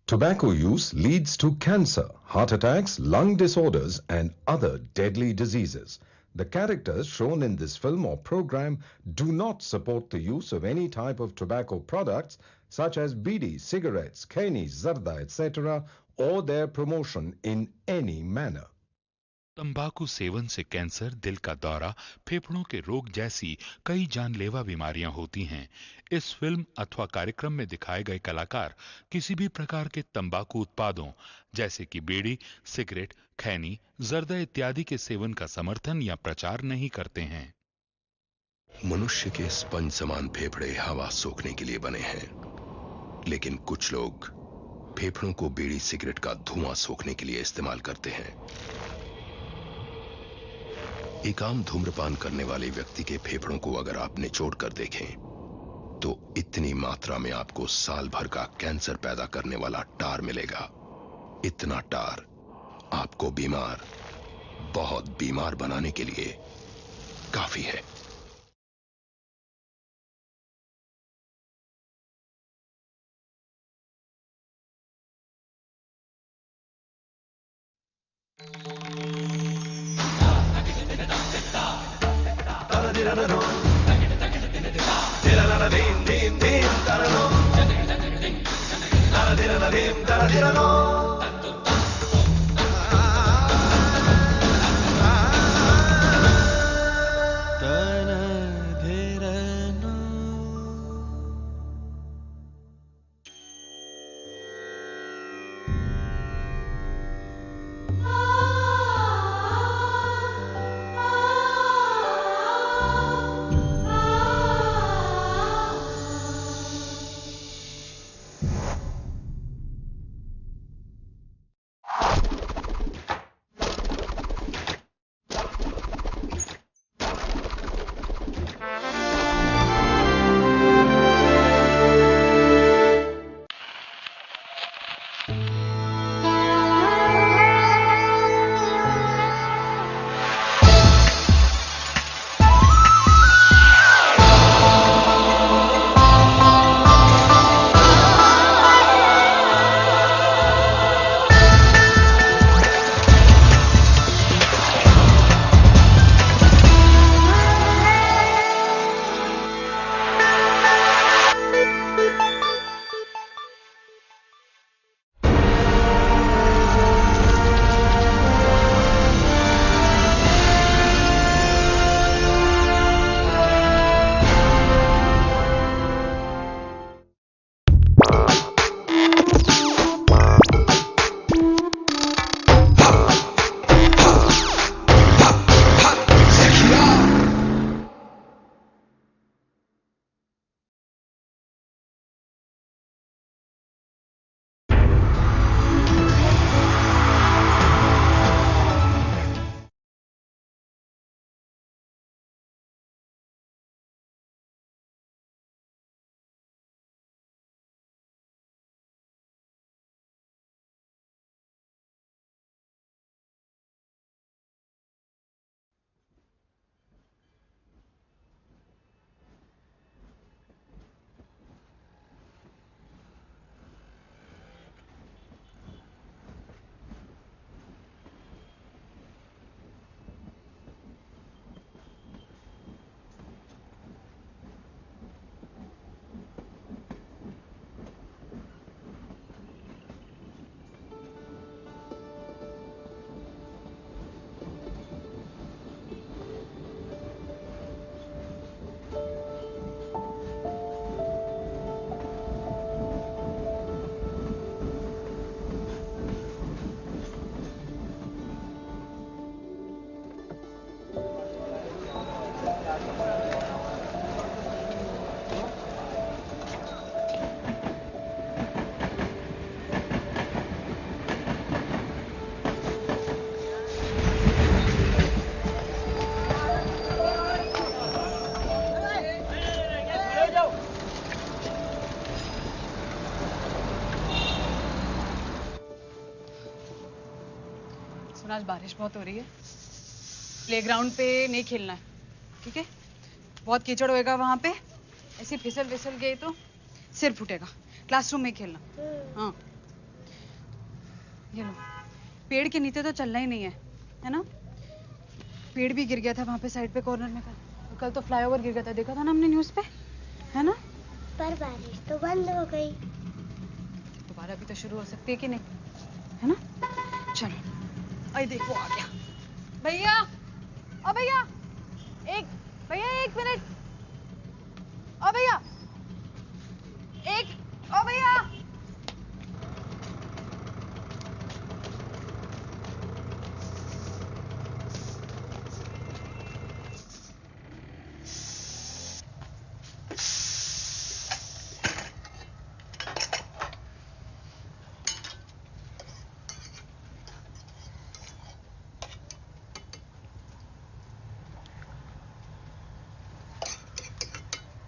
Tobacco use leads to cancer, heart attacks, lung disorders and other deadly diseases. The characters shown in this film or program do not support the use of any type of tobacco products such as bidi, cigarettes, khaini, zarda, etc. or their promotion in any manner. तंबाकू seven से cancer, दिल का दौरा, फेफड़ों के रोग जैसी कई जानलेवा बीमारियां होती हैं। इस फिल्म अथवा कार्यक्रम में दिखाए गए कलाकार किसी भी प्रकार के तंबाकू उत्पादों जैसे कि बीड़ी, सिगरेट, खैनी, जर्दा इत्यादि के सेवन का समर्थन या प्रचार नहीं करते हैं। मनुष्य के स्पंज समान फेफड़े हवा सोखने के लिए बने हैं, लेकिन कुछ लोग फेफड़ों को बीड़ी सिगरेट का धुआं सोखने के लिए इस्तेमाल करते हैं। एक आम धूम्रपान करने वाले व्यक्ति के फेफड़ों को अगर आप निचोड़ कर देखें तो इतनी मात्रा में आपको साल भर का कैंसर पैदा करने वाला टार मिलेगा। इतना टार आपको बीमार, बहुत बीमार बनाने के लिए काफी है। आज बारिश बहुत हो रही है, प्लेग्राउंड पे नहीं खेलना है, ठीक है? बहुत कीचड़ होएगा वहां पे, ऐसे फिसल गए तो सिर फूटेगा। क्लासरूम में खेलना। हाँ ये लो, पेड़ के नीचे तो चलना ही नहीं है ना? पेड़ भी गिर गया था वहां पे साइड पे कॉर्नर में कल तो फ्लाईओवर गिर गया था, देखा था ना हमने न्यूज पे, है ना? पर बारिश तो बंद हो गई। दोबारा भी तो शुरू हो सकती है कि नहीं, है ना? चलो, आई देखो आ गया भैया। ओ भैया, एक मिनट। ओ भैया, ओ भैया।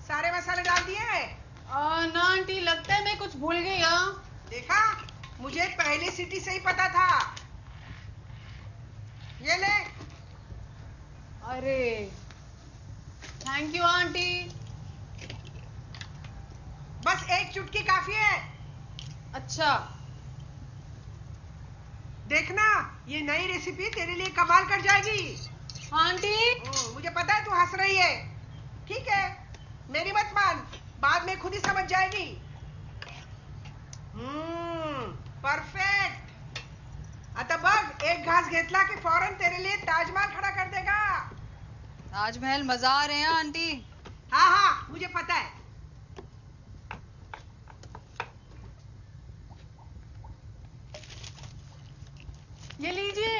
सारे मसाले डाल दिए? ना आंटी, लगता है मैं कुछ भूल गई। देखा, मुझे पहली सीटी से ही पता था। ये ले। अरे थैंक यू आंटी। बस एक चुटकी काफी है। अच्छा, देखना, ये नई रेसिपी तेरे लिए कमाल कर जाएगी। आंटी। मुझे पता है तू हंस रही है। ठीक है, मेरी मत मान, बाद में खुद ही समझ जाएगी। परफेक्ट। आता बघ, एक घास घेतला की फौरन तेरे लिए ताजमहल खड़ा कर देगा। ताजमहल मजा आ रहे हैं आंटी। हाँ, मुझे पता है। ये लीजिए।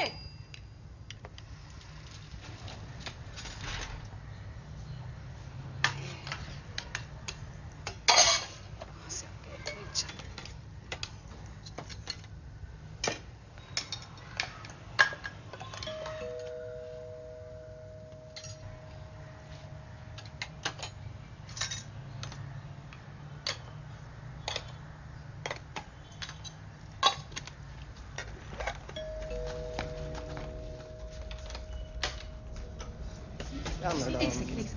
एक सेकंड।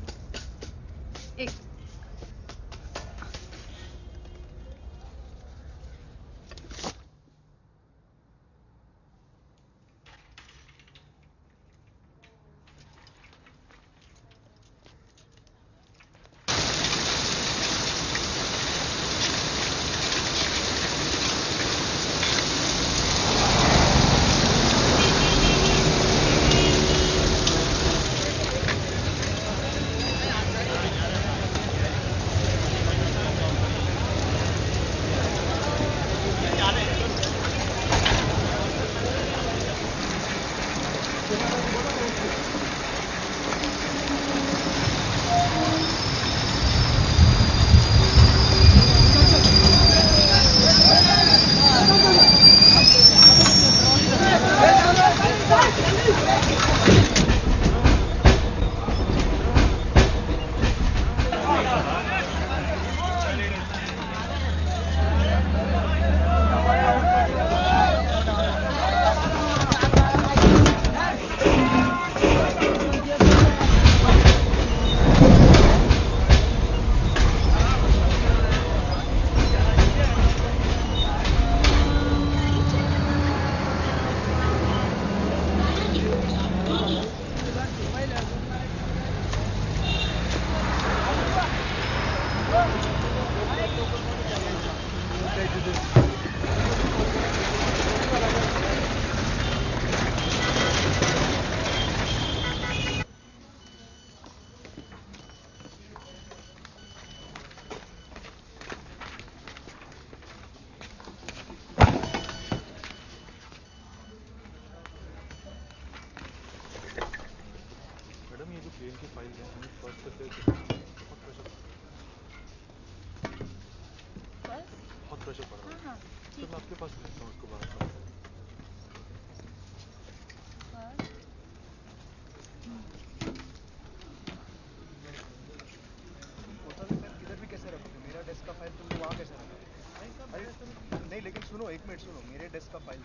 नहीं लेकिन सुनो, एक मिनट सुनो, मेरे डेस्क का फाइल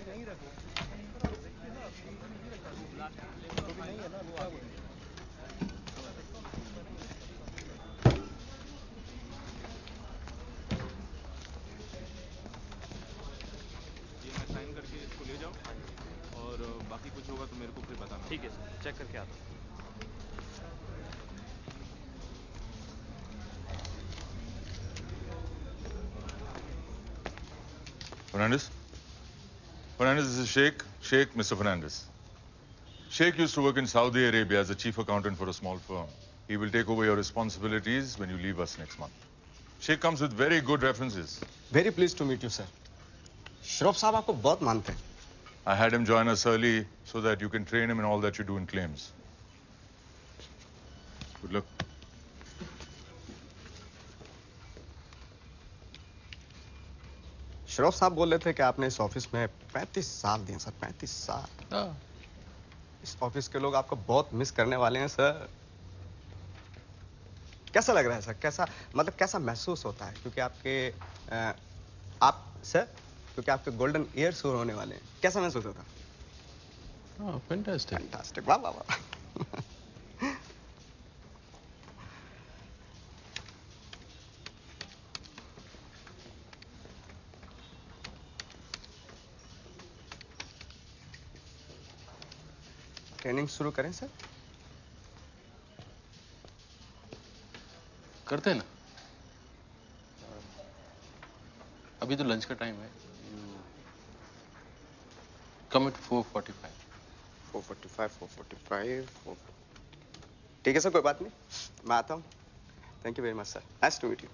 यहीं रखो। तो भी नहीं है ना, क्या बोले? ये मैं साइन करके चेक करके आता हूँ। Fernandez? Fernandez, this is Sheikh. Sheikh, Mr. Fernandez. Sheikh used to work in Saudi Arabia as a chief accountant for a small firm. He will take over your responsibilities when you leave us next month. Sheikh comes with very good references. Very pleased to meet you, sir. Shroff साहब आपको बहुत मानते हैं. I had him join us early so that you can train him in all that you do in claims. Good luck. Shroff साहब बोल रहे थे कि आपने इस ऑफिस में 35 साल दिए सर. 35 साल. इस ऑफिस के लोग आपको बहुत मिस करने वाले हैं सर. कैसा लग रहा है सर? कैसा महसूस होता है? क्योंकि आपके गोल्डन ईयर शुरू होने वाले हैं. कैसा महसूस होता है? फैंटास्टिक. वाह वाह वाह. ट्रेनिंग शुरू करें सर? करते हैं ना. अभी तो लंच का टाइम है. कम एट 4:45. 4:45. ठीक है सर, कोई बात नहीं. मैं आता हूँ. Thank you very much sir. Nice to meet you.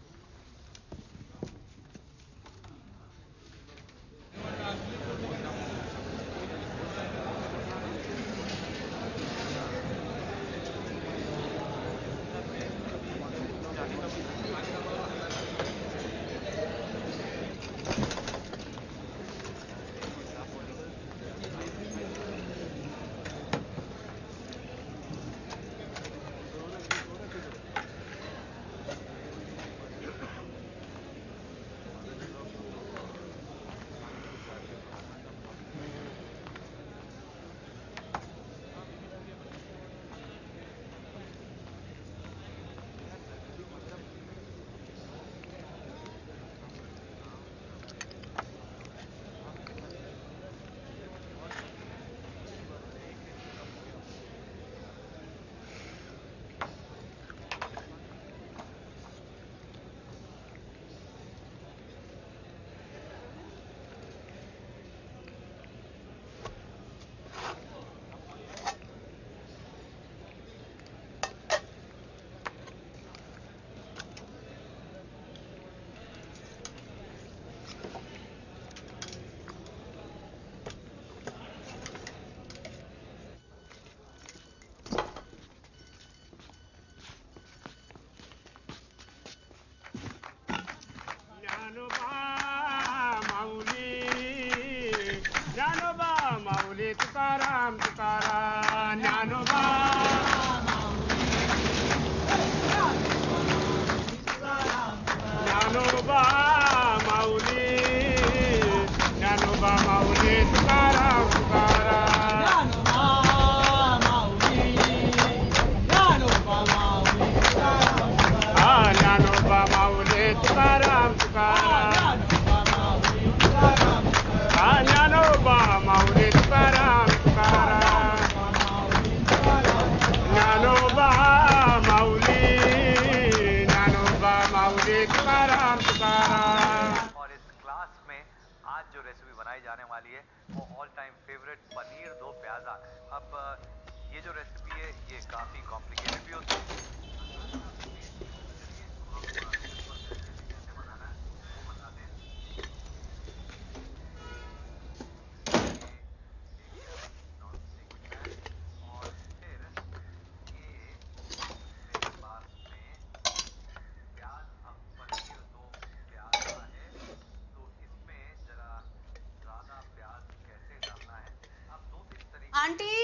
Aunty,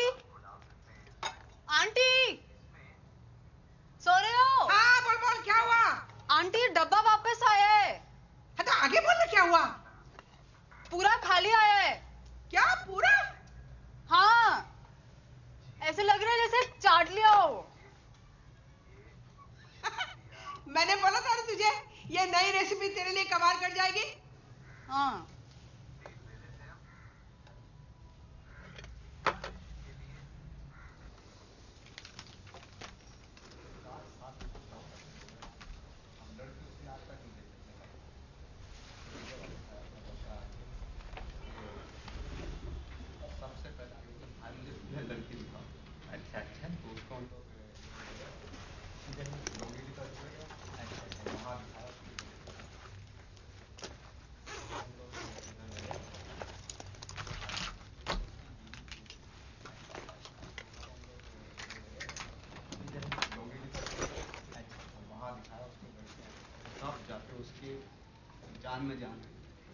aunty, सो रहे हो? हाँ बोल बोल, क्या हुआ? आंटी डब्बा वापस आया है. हाँ तो आगे बोल ना, क्या हुआ? पूरा खाली आया है. क्या पूरा? हाँ, ऐसे लग रहा है जैसे चाट लिया हो. मैंने बोला था ना तुझे, ये नई रेसिपी तेरे लिए कमाल कर जाएगी. हाँ. जान में जान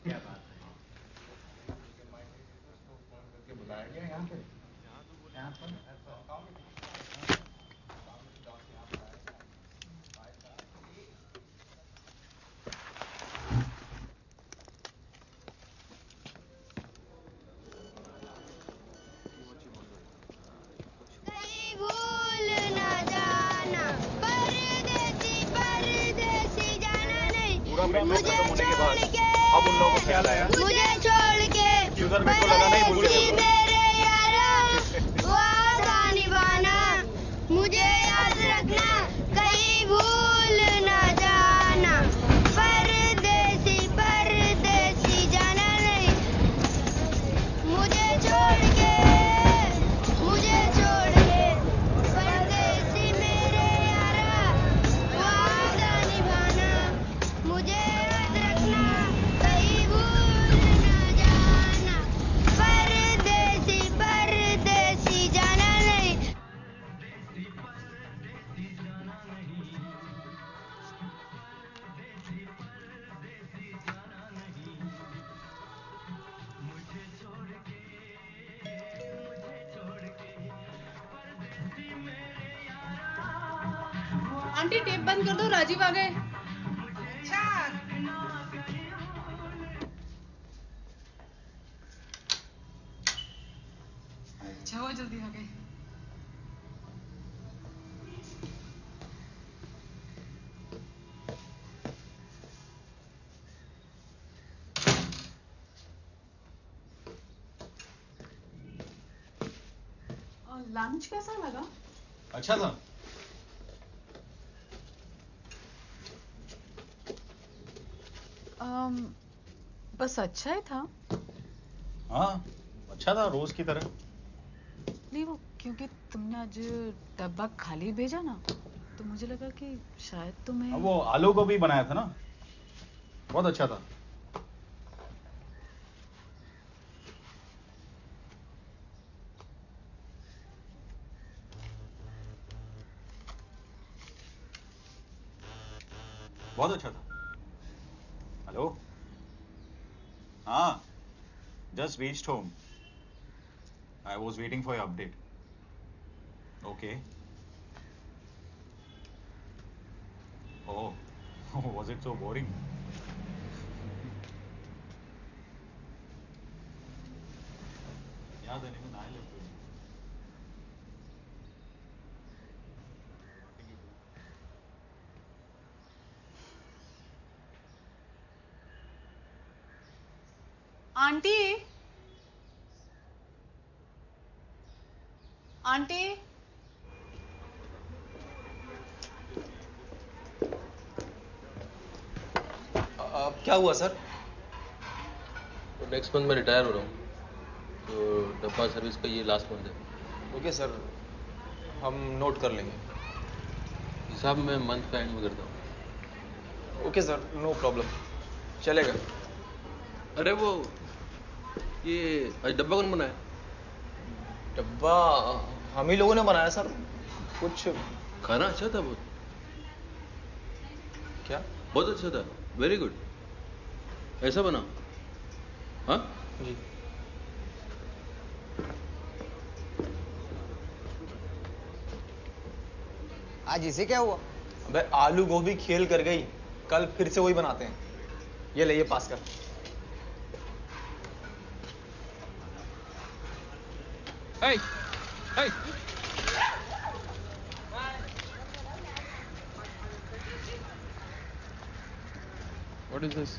क्या बात है बुलाया गया यहाँ पे मुझे होने के बाद अब उन लोगों को ख्याल आया मुझे छोड़ के शुगर मेरे को लगा नहीं भूल गए मेरे यारा वादा निभाना मुझे याद रखना कहीं भूल ना जाना परदेसी परदेसी जाना नहीं मुझे छोड़ के परदेसी मेरे यारा वादा निभाना मुझे आंटी टेप बंद कर दो, राजीव आ गए। अच्छा हुआ जल्दी आ गए। लंच कैसा लगा? अच्छा था। बस अच्छा ही था। हाँ अच्छा था रोज की तरह। नहीं वो क्योंकि तुमने आज डब्बा खाली भेजा ना तो मुझे लगा कि शायद तुम्हें वो आलू गोभी बनाया था ना बहुत अच्छा था। बहुत अच्छा था। हेलो हाँ just reached home. I was waiting for your update. Okay. Oh, was it so boring? याद है नहीं मैं लगता आंटी आंटी क्या हुआ सर? तो नेक्स्ट मंथ में रिटायर हो रहा हूँ तो डब्बा सर्विस का ये लास्ट मंथ है। ओके सर हम नोट कर लेंगे। हिसाब मैं मंथ का एंड में करता हूँ। ओके सर नो प्रॉब्लम चलेगा। अरे वो ये आज डब्बा कौन बनाया? डब्बा हम ही लोगों ने बनाया सर। कुछ खाना अच्छा था बहुत। क्या? बहुत अच्छा था वेरी गुड। ऐसा बना? हाँ जी। आज इसे क्या हुआ? अबे आलू गोभी खेल कर गई कल फिर से वही बनाते हैं। ये ले ये पास कर। Hey! Hey! What is this?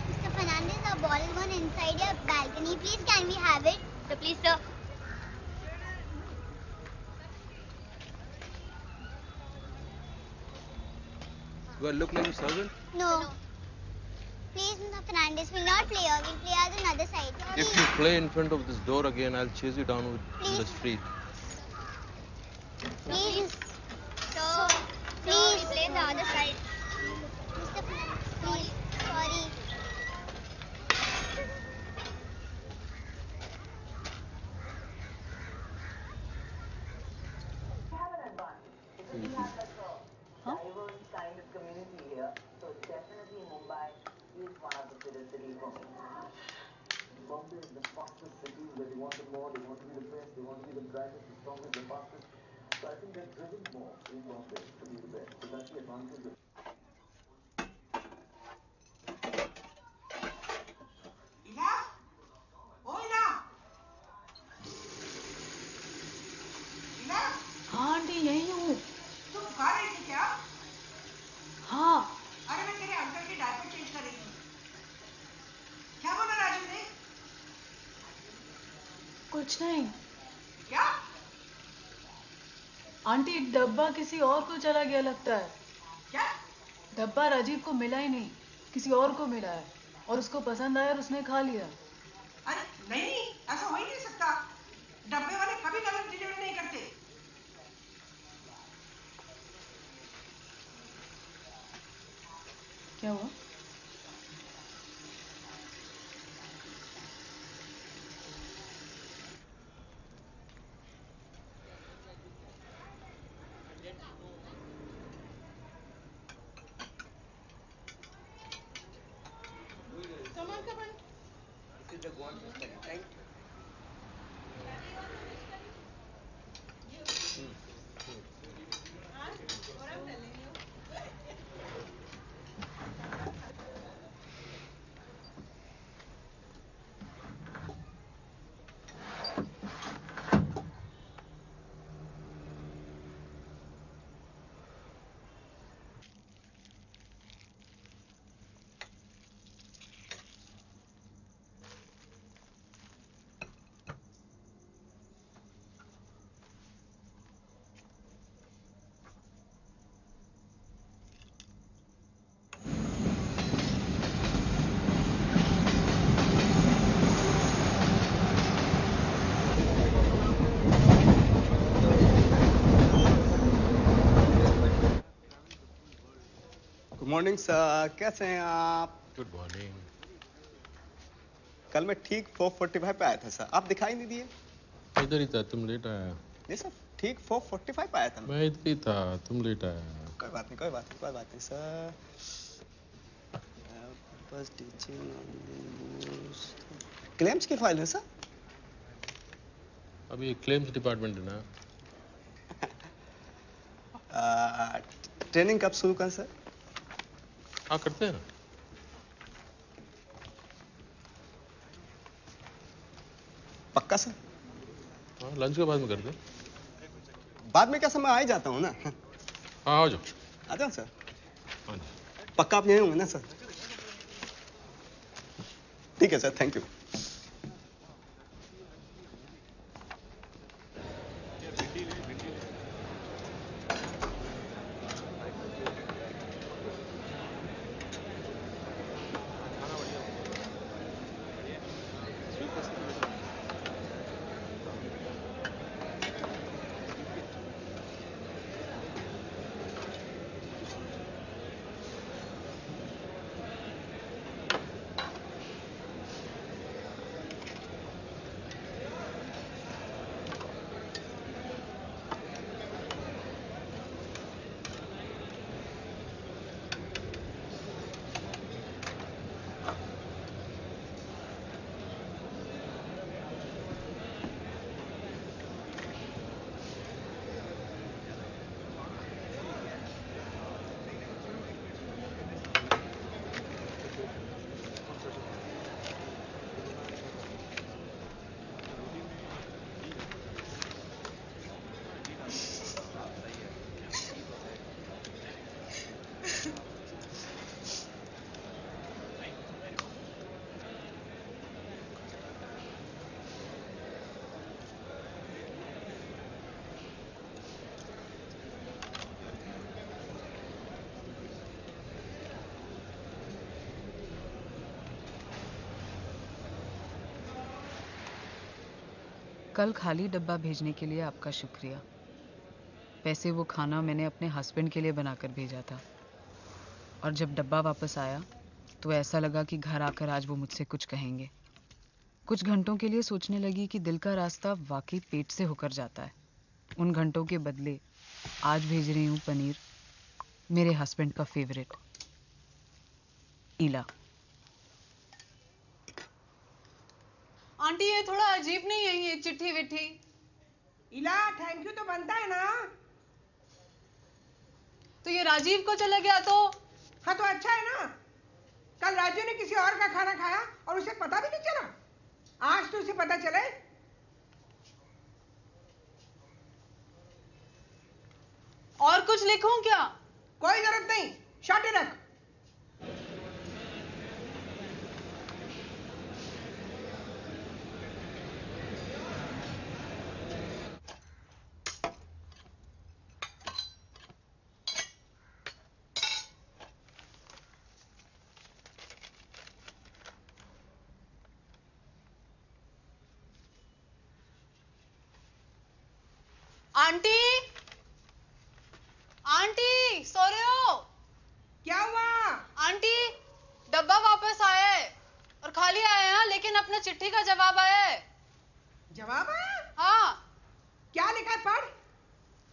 Mr. Fernandez, our ball is gone inside your balcony. Please, can we have it? So please, sir. Do I look like a servant? No. Please, Mr. Fernandez, we'll not play here. We'll play on the other side. If you play in front of this door again, I'll chase you down in the street. Please. So, please play on the other side. Mr. Fernandez, please. Sorry. Huh? Kind of community here, so definitely Mumbai is one of the fittest cities for me. Bombay is the fastest city where they want the more, they want to be the best, they want to be the brightest, the strongest, the fastest. So I think they're driven more in Bombay to be the best. So that's the advantage of Ina? Oh, Ina! Ina? हाँ aunty यही हूँ। तू पुकार रही थी क्या? हाँ। अरे मैं तेरे अंकल की डायपर चेंज कर रही थी। क्या बोला राजू ने? कुछ नहीं। क्या? आंटी डब्बा किसी और को चला गया लगता है। क्या? डब्बा राजीव को मिला ही नहीं, किसी और को मिला है और उसको पसंद आया और उसने खा लिया। अरे नहीं, ऐसा हो ही नहीं सकता। डब्बे वाले कभी गलत डिलीवरी नहीं करते। क्या हुआ? Come on. This is the one to study, right? What I'm telling you. Good morning sir, कैसे हैं आप? Good morning. कल मैं ठीक 4:45 पे आया था सर, आप दिखाई नहीं दिए। इधर ही था, तुम लेट आया। नहीं सर, ठीक 4:45 पे आया था मैं इधर ही था, तुम लेट आया। कोई बात नहीं सर। बस टीचिंग क्लेम्स की फाइल है सर। अभी क्लेम्स डिपार्टमेंट है ना। ट्रेनिंग कब शुरू करें सर? हाँ करते हैं ना। पक्का सर? हाँ लंच के बाद में करते हैं। बाद में क्या समय आ ही जाता हूँ ना। हाँ आ जाओ। आ जाओ सर। हाँ जी। पक्का आप यहीं होंगे ना सर? ठीक है सर, थैंक यू। कल खाली डब्बा भेजने के लिए आपका शुक्रिया। वैसे वो खाना मैंने अपने हस्बैंड के लिए बनाकर भेजा था, और जब डब्बा वापस आया तो ऐसा लगा कि घर आकर आज वो मुझसे कुछ कहेंगे। कुछ घंटों के लिए सोचने लगी कि दिल का रास्ता वाकई पेट से होकर जाता है। उन घंटों के बदले आज भेज रही हूँ पनीर, मेरे हस्बैंड का फेवरेट। ईला। आंटी ये थोड़ा अजीब नहीं है ये चिट्ठी विट्ठी? इला थैंक यू तो बनता है ना। तो ये राजीव को चला गया तो? हाँ तो अच्छा है ना। कल राजीव ने किसी और का खाना खाया और उसे पता भी नहीं चला। आज तो उसे पता चले। और कुछ लिखूं क्या? कोई जरूरत नहीं, शॉर्ट ही रख। आंटी, आंटी सो रहे हो? क्या हुआ? आंटी डब्बा वापस आया है और खाली आया है, लेकिन अपना चिट्ठी का जवाब आया है। जवाब आया? हाँ। क्या लिखा है पढ़?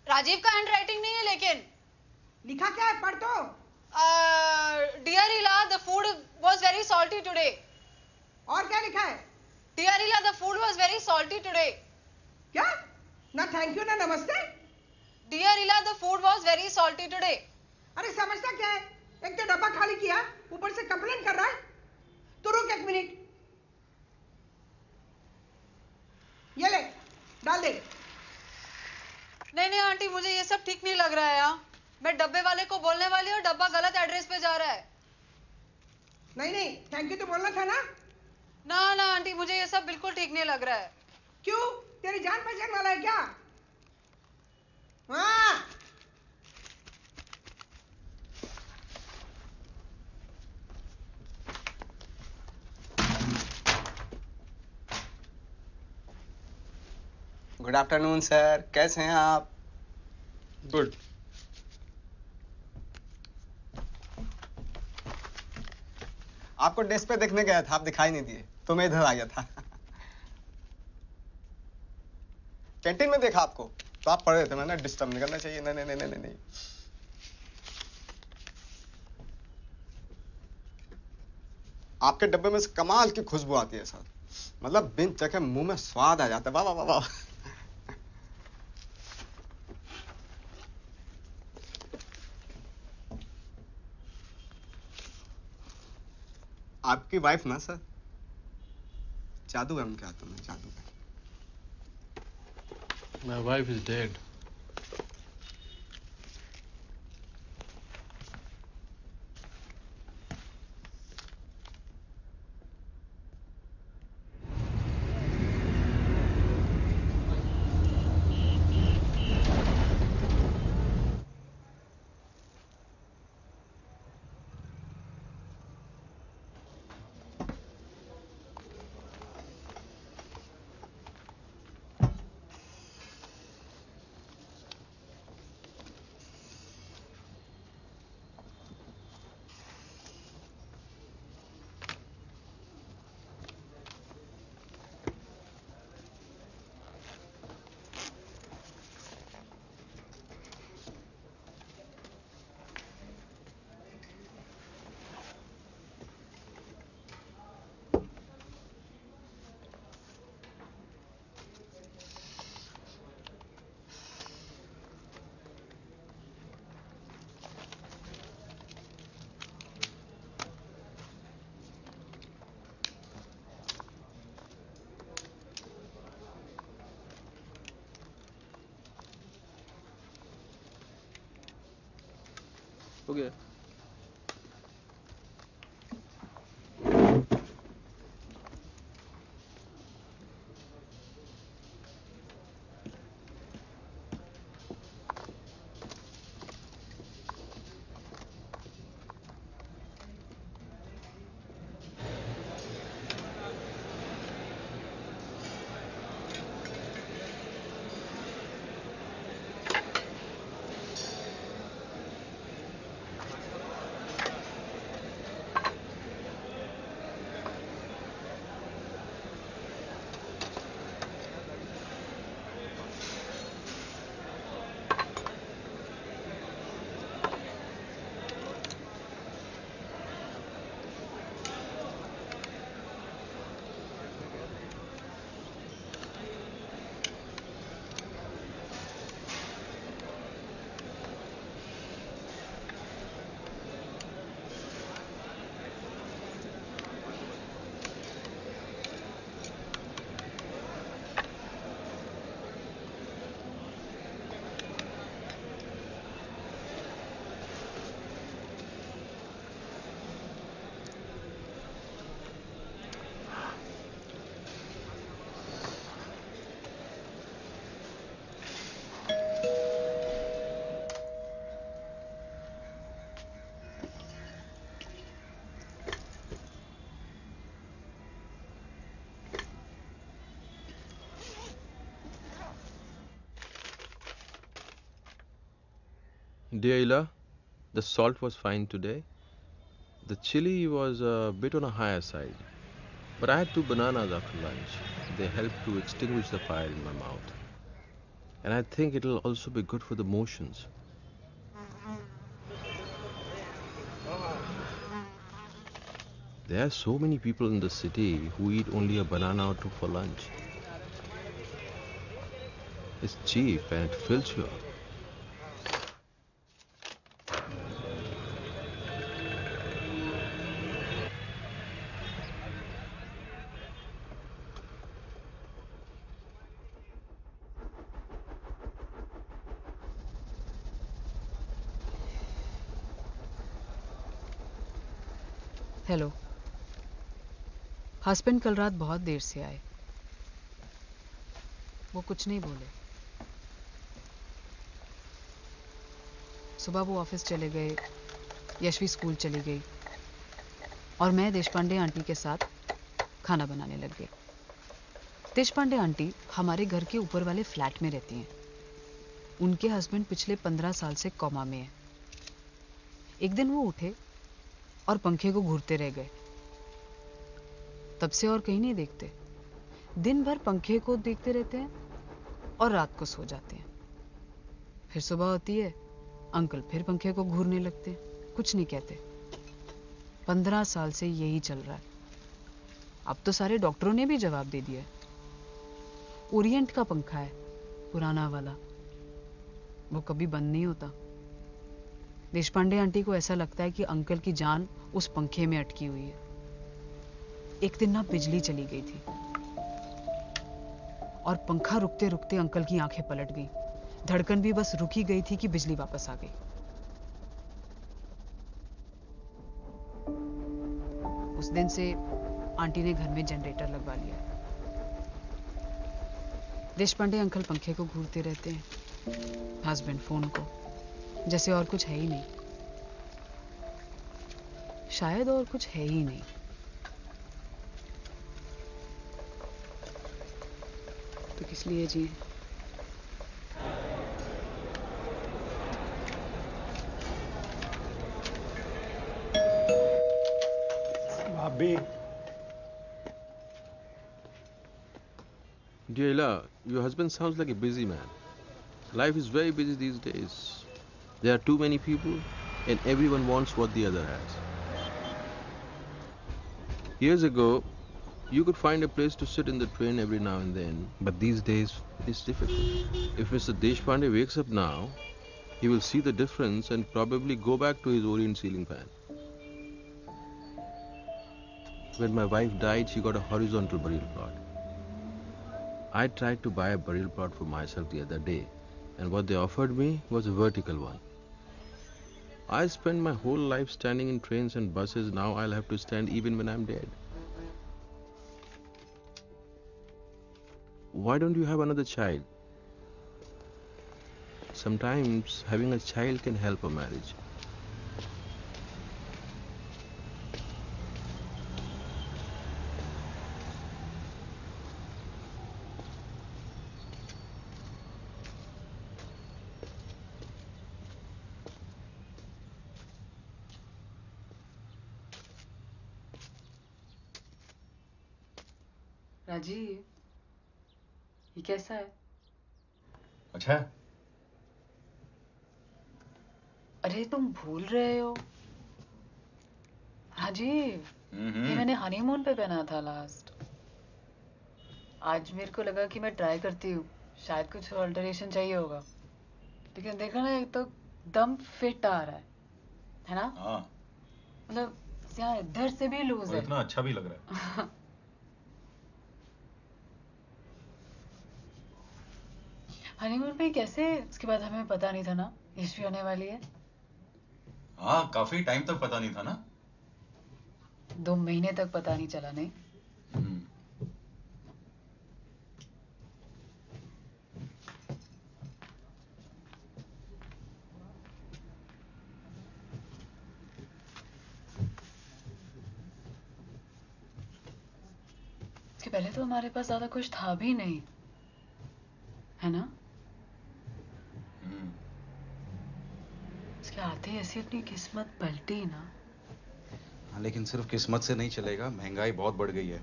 राजीव का हैंड राइटिंग नहीं है, लेकिन लिखा क्या है पढ़ तो। डियर इला, the food was very salty today. और क्या लिखा है? डियर इला, the food was very salty today. क्या? ना थैंक यू ना नमस्ते। डियर इला, the food was very salty today. अरे समझता क्या है? एक तो डब्बा खाली किया, ऊपर से कंप्लेन कर रहा है। तो रुक एक मिनट, ये ले डाल दे। नहीं नहीं आंटी, मुझे ये सब ठीक नहीं लग रहा है यार। मैं डब्बे वाले को बोलने वाली हूँ, डब्बा गलत एड्रेस पे जा रहा है। नहीं नहीं थैंक यू तो बोलना था ना। ना ना आंटी, मुझे ये सब बिल्कुल ठीक नहीं लग रहा है। क्यों? तेरी जान पहचान वाला है क्या? हाँ। गुड आफ्टरनून सर, कैसे हैं आप? गुड। आपको डेस्क पे देखने गया था, आप दिखाई नहीं दिए तो मैं इधर आ गया था। कैंटीन में देखा आपको तो आप पढ़ रहे थे, मैंने डिस्टर्ब नहीं करना चाहिए। नहीं नहीं नहीं नहीं नहीं। आपके डब्बे में से कमाल की खुशबू आती है सर, मतलब बिन चखे मुंह में स्वाद आ जाता है। वाह वाह वाह वाह। आपकी वाइफ ना सर, जादू है उनके हाथों में, जादू है। My wife is dead. हो गया। Dear Ila, the salt was fine today. The chili was a bit on a higher side. But I had 2 bananas after lunch. They helped to extinguish the fire in my mouth. And I think it'll also be good for the motions. There are so many people in the city who eat only a banana or 2 for lunch. It's cheap and it fills you up. Hello. Husband कल रात बहुत देर से आए। वो कुछ नहीं बोले। सुबह वो ऑफिस चले गए, यशवी स्कूल चली गई और मैं देशपांडे आंटी के साथ खाना बनाने लग गई। देशपांडे आंटी हमारे घर के ऊपर वाले फ्लैट में रहती हैं। उनके हस्बैंड पिछले 15 साल से कोमा में हैं। एक दिन वो उठे और पंखे को घूरते रह गए। तब से और कहीं नहीं देखते। दिन भर पंखे को देखते रहते हैं और रात को सो जाते हैं। फिर सुबह होती है, अंकल फिर पंखे को घूरने लगते हैं, कुछ नहीं कहते। 15 साल से यही चल रहा है। अब तो सारे डॉक्टरों ने भी जवाब दे दिया है। ओरिएंट का पंखा है, पुराना वाला, वो कभी बंद नहीं होता। देशपांडे आंटी को ऐसा लगता है कि अंकल की जान उस पंखे में अटकी हुई है। एक दिन ना बिजली चली गई थी और पंखा रुकते रुकते अंकल की आंखें पलट गई। धड़कन भी बस रुकी गई थी कि बिजली वापस आ गई। उस दिन से आंटी ने घर में जनरेटर लगवा लिया। देशपांडे अंकल पंखे को घूरते रहते हैं, हस्बैंड फोन को, जैसे और कुछ है ही नहीं। शायद और कुछ है ही नहीं। तो किस लिए जी? भाभी। Dear Ila, your husband sounds like a busy man. Life is very busy these days. There are too many people and everyone wants what the other has. Years ago, you could find a place to sit in the train every now and then, but these days it's difficult. If Mr. Deshpande wakes up now, he will see the difference and probably go back to his Orient ceiling fan. When my wife died, she got a horizontal burial plot. I tried to buy a burial plot for myself the other day, and what they offered me was a vertical one. I spent my whole life standing in trains and buses. Now I'll have to stand even when I'm dead. Why don't you have another child? Sometimes having a child can help a marriage. Rajiv, ये कैसा है? अच्छा है। अरे तुम भूल रहे हो राजीव, ये मैंने हनीमून पे पहना था लास्ट। आज मेरे को लगा कि मैं ट्राई करती हूँ, शायद कुछ अल्टरेशन चाहिए होगा, लेकिन देखा ना, एक तो दम फिट आ रहा है ना? हाँ। मतलब यहाँ इधर से भी लूज है। इतना अच्छा भी लग रहा है। हनीमून पे कैसे? उसके बाद हमें पता नहीं था ना यशवी आने वाली है। हाँ, काफी टाइम तक पता नहीं था ना। 2 महीने तक पता नहीं चला। नहीं इसके पहले तो हमारे पास ज्यादा कुछ था भी नहीं, है ना? उसके आते ही ऐसी अपनी किस्मत पलटी ना। हाँ, लेकिन सिर्फ किस्मत से नहीं चलेगा, महंगाई बहुत बढ़ गई है।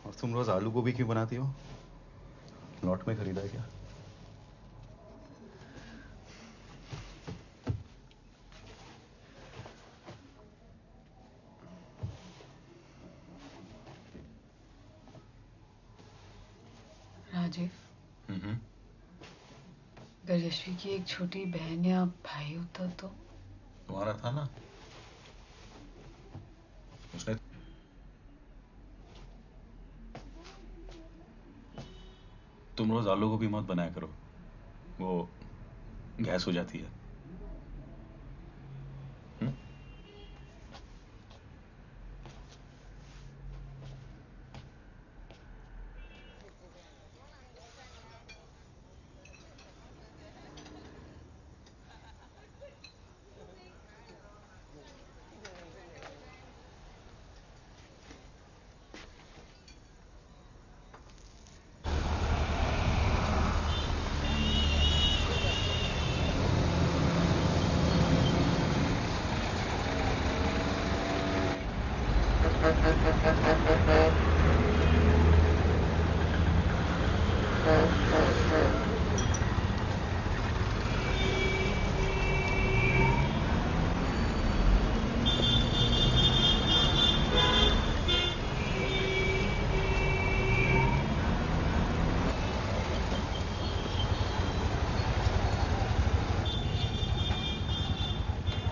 और तुम रोज आलू गोभी क्यों बनाती हो? लॉट में खरीदा है क्या? राजीव, अगर यशवी की एक छोटी बहन या भाई होता तो? तुम्हारा था ना, उसने। तुम रोज आलू गोभी मत बनाया करो, वो गैस हो जाती है।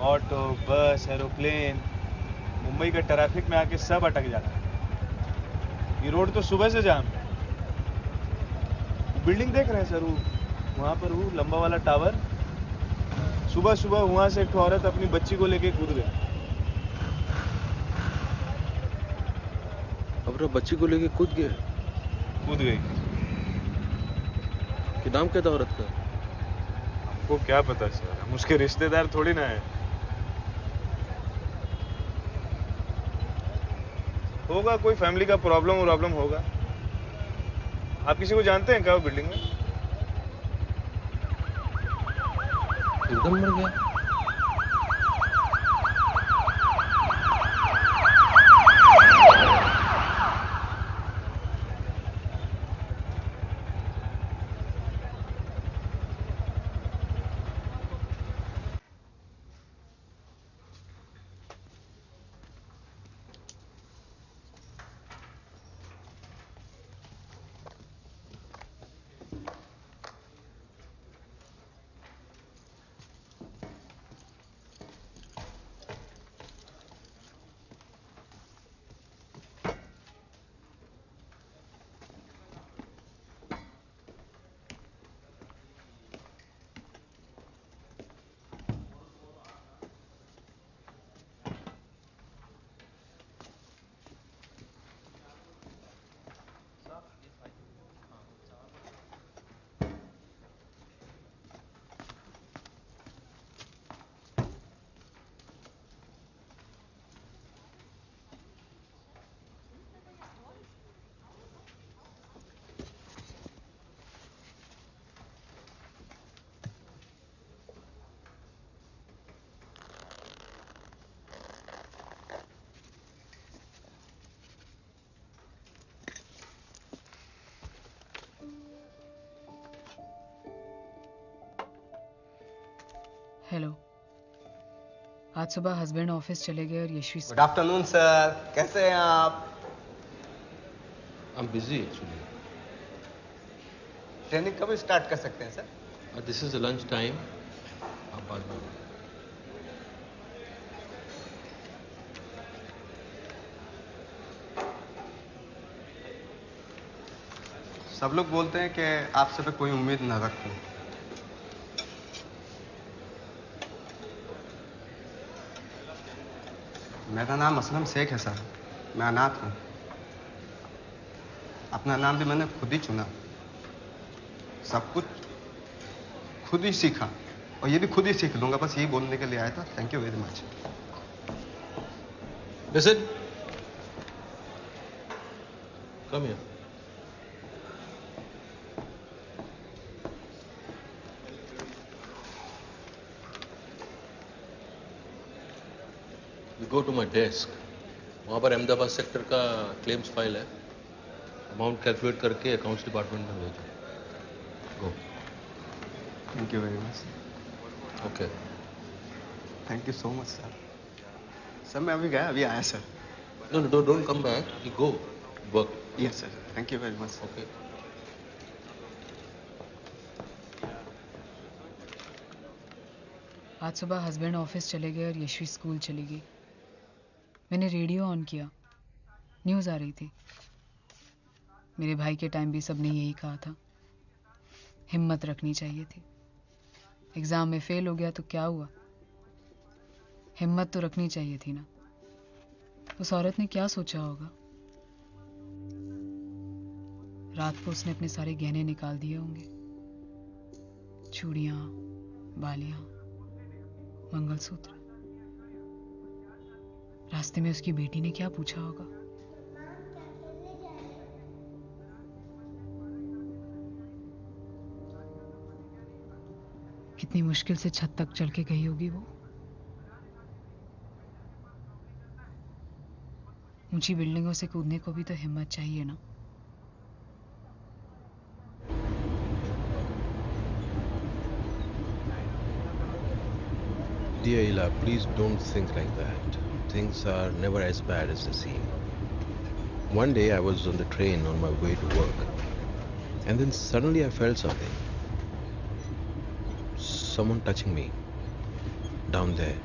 ऑटो, बस, एरोप्लेन, मुंबई के ट्रैफिक में आके सब अटक जाता है। ये रोड तो सुबह से जाम है। बिल्डिंग देख रहे हैं सर, वहाँ पर वो लंबा वाला टावर। सुबह सुबह वहाँ से एक औरत अपनी बच्ची को लेके कूद गई। अपना बच्ची को लेके कूद गए? कूद गई। कि नाम क्या था औरत का? हमको क्या पता सर, हम उसके रिश्तेदार थोड़ी ना है। होगा कोई फैमिली का प्रॉब्लम होगा। आप किसी को जानते हैं क्या वो बिल्डिंग में? एकदम मर गया। हेलो, आज सुबह हस्बैंड ऑफिस चले गए और यशवी। गुड आफ्टरनून सर, कैसे हैं आप? I am busy actually. Training कब स्टार्ट कर सकते हैं sir? This is lunch time. आप बाद में। सब लोग बोलते हैं कि आपसे पे कोई उम्मीद न रखूं। मेरा नाम असलम शेख है सर, मैं अनाथ हूँ। अपना नाम भी मैंने खुद ही चुना, सब कुछ खुद ही सीखा और ये भी खुद ही सीख लूंगा, बस यही बोलने के लिए आया था। Thank you very much. Listen, come here. go to my desk. वहाँ पर अहमदाबाद सेक्टर का क्लेम्स फाइल है. अमाउंट कैलकुलेट करके अकाउंट्स डिपार्टमेंट में भेजो. Go. Thank you very much. Okay. Thank you so much, sir. Sir मैं अभी गया, अभी आया sir. No, don't come back. You go. Work. Yes, sir. Thank you very much. Okay. आज सुबह हस्बैंड ऑफिस चले गए और यशवी स्कूल चली गई. मैंने रेडियो ऑन किया. न्यूज़ आ रही थी. मेरे भाई के टाइम भी सबने यही कहा था, हिम्मत रखनी चाहिए थी. एग्जाम में फेल हो गया तो क्या हुआ, हिम्मत तो रखनी चाहिए थी ना. उस औरत ने क्या सोचा होगा. रात को उसने अपने सारे गहने निकाल दिए होंगे. चूड़ियां, बालियां, मंगलसूत्र. रास्ते में उसकी बेटी ने क्या पूछा होगा. कितनी मुश्किल से छत तक चल के गई होगी वो. ऊंची बिल्डिंगों से कूदने को भी तो हिम्मत चाहिए ना. Dear Ila, please don't think like that. Things are never as bad as they seem. One day I was on the train on my way to work, and then suddenly I felt something. Someone touching me down there.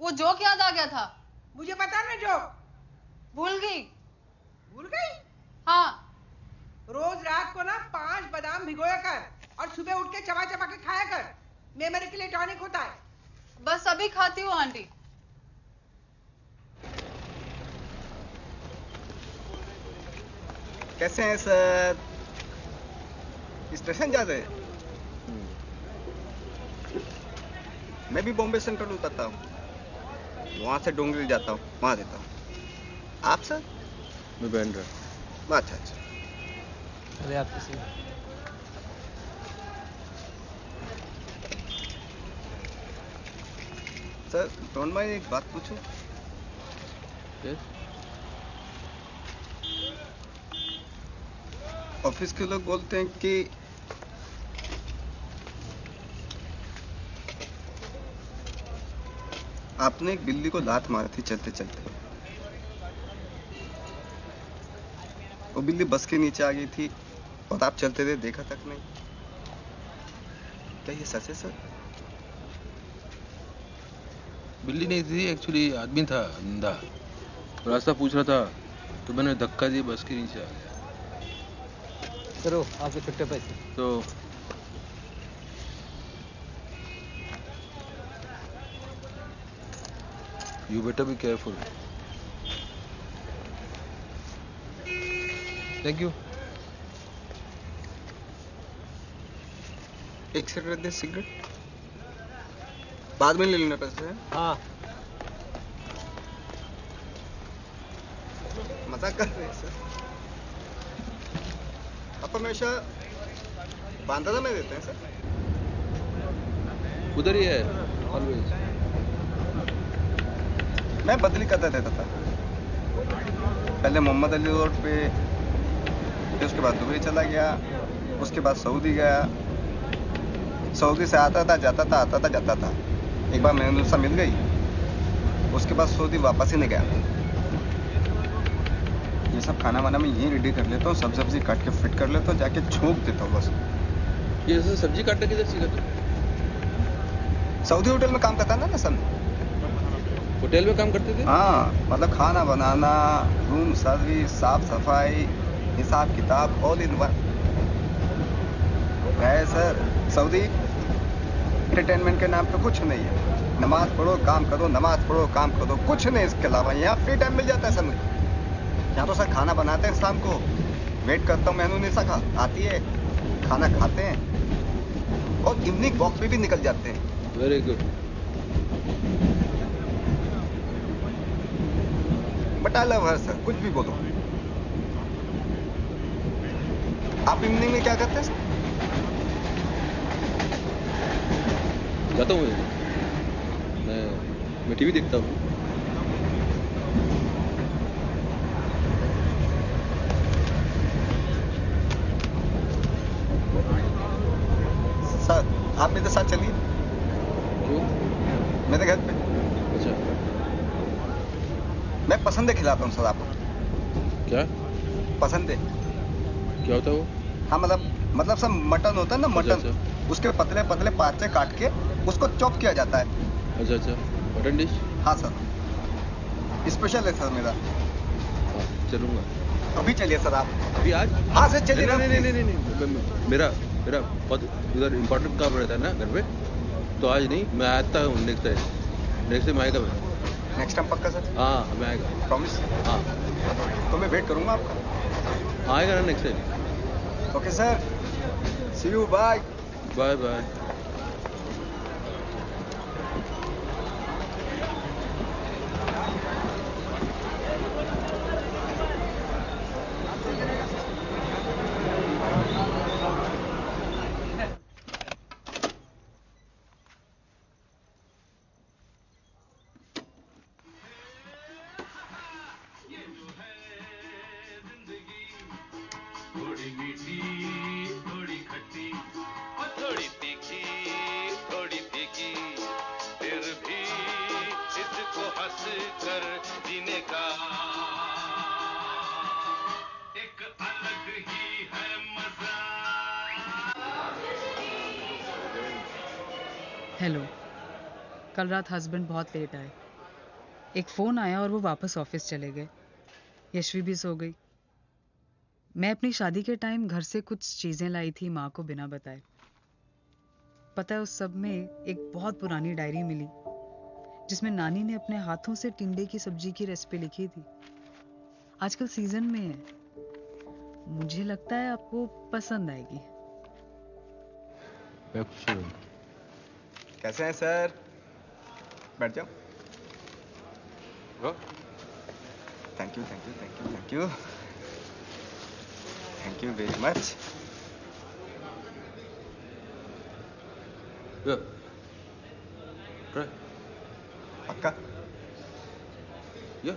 वो joke याद आ गया था. मुझे पता ना joke. भूल गई. भूल गई? हाँ. रोज रात को ना 5 बादाम भिगोया कर और सुबह उठ के चबा चबा के खाया कर. मेमोरी के लिए टॉनिक होता है. बस अभी खाती हूँ आंटी. कैसे हैं सर? स्टेशन जा रहे हैं? मैं भी बॉम्बे सेंट्रल उतरता हूँ, वहां से डोंगरी जाता हूँ, वहां देता हूँ. आप सर? मैं बैंड्रा. अच्छा अच्छा. अरे आप किसी सर डोंट माइंड एक बात पूछूं? Yes? ऑफिस के लोग बोलते हैं कि आपने एक बिल्ली को लात मारी थी चलते चलते. वो बिल्ली बस के नीचे आ गई थी और आप चलते थे, देखा तक नहीं. क्या ये सच है सर? बिल्ली नहीं थी, एक्चुअली आदमी था अंधा. रास्ता पूछ रहा था तो मैंने धक्का दिया, बस के नीचे आ गया. करो आपके छुट्टे पैसे. तो you better be careful. Thank you. एक सिगरेट दे. सिगरेट बाद में ले लेना पैसे. हाँ. मजाक कर रहे हैं सर. आप हमेशा बांधा में देते हैं सर? उधर ही है ऑलवेज. मैं बदली करता देता था. पहले मोहम्मद अली रोड पे, फिर उसके बाद दुबई चला गया, उसके बाद सऊदी गया. सऊदी से आता था जाता था, आता था जाता था. एक बार मेहनूसा मिल गई, उसके बाद सऊदी वापस ही नहीं गया. ये सब खाना वाना मैं यहीं रेडी कर लेता हूँ, सब सब्जी काट के फिट कर लेता हूँ, जाके छोंक देता हूँ बस। ये ऐसे सब्जी काटने किधर सीखा तू? सऊदी होटल में काम करता ना सन। होटल में काम करते थे? हाँ, मतलब खाना बनाना, रूम सर्विस, साफ सफाई, हिसाब किताब, ऑल इन वन है सर। सऊदी एंटरटेनमेंट के नाम पे कुछ नहीं है। नमाज पढ़ो काम करो, नमाज पढ़ो काम करो, कुछ नहीं इसके अलावा। यहाँ फ्री टाइम मिल जाता है सर मुझे। यहाँ तो सर खाना बनाते हैं शाम को, वेट करता हूँ मेनू नहीं सका आती है, खाना खाते हैं और इवनिंग वॉक पे भी निकल जाते हैं। Very good. But I love her sir, कुछ भी बोलो। आप इवनिंग में क्या करते हैं सर? जाता हूँ मैं टीवी देखता हूँ। सर आप मेरे साथ चलिए। क्यों? मेरे घर पे। अच्छा। मैं पसंदे खिलाता हूँ सर आपको। क्या? पसंदे। क्या होता है वो? हाँ मतलब सर मटन होता है ना, मटन। अच्छा। उसके पतले पतले पार्चे काट के उसको चॉप किया जाता है। अच्छा अच्छा, मटन डिश? हाँ सर, स्पेशल है सर मेरा। हाँ, चलूंगा। अभी चलिए सर आप। अभी आज? हाँ सर चलिए। नहीं, मेरा बहुत उधर इम्पोर्टेंट काम रहता है ना घर पे, तो आज नहीं, मैं आता हूँ नेक्स्ट टाइम आएगा मैं। नेक्स्ट टाइम पक्का सर? हाँ मैं आएगा। प्रॉमिस? हाँ। तो मैं वेट करूंगा आपका। आएगा ना next time. Okay sir, see you, bye. Bye bye. Hello. कल रात हस्बैंड बहुत लेट आए। एक फ़ोन आया और वो वापस ऑफिस चले गए। यशवी भी सो गई। मैं अपनी शादी के टाइम घर से कुछ चीज़ें लाई थी माँ को बिना बताए। पता है उस सब में एक बहुत पुरानी डायरी मिली जिसमें नानी ने अपने हाथों से टिंडे की सब्जी की रेसिपी लिखी थी। आजकल सीजन में है। मुझे लगता है आपको पसंद आएगी। मैं खुश हूँ। कैसे हैं सर? बैठ जाओ। Thank you thank you thank you thank you thank you very much. पक्का? या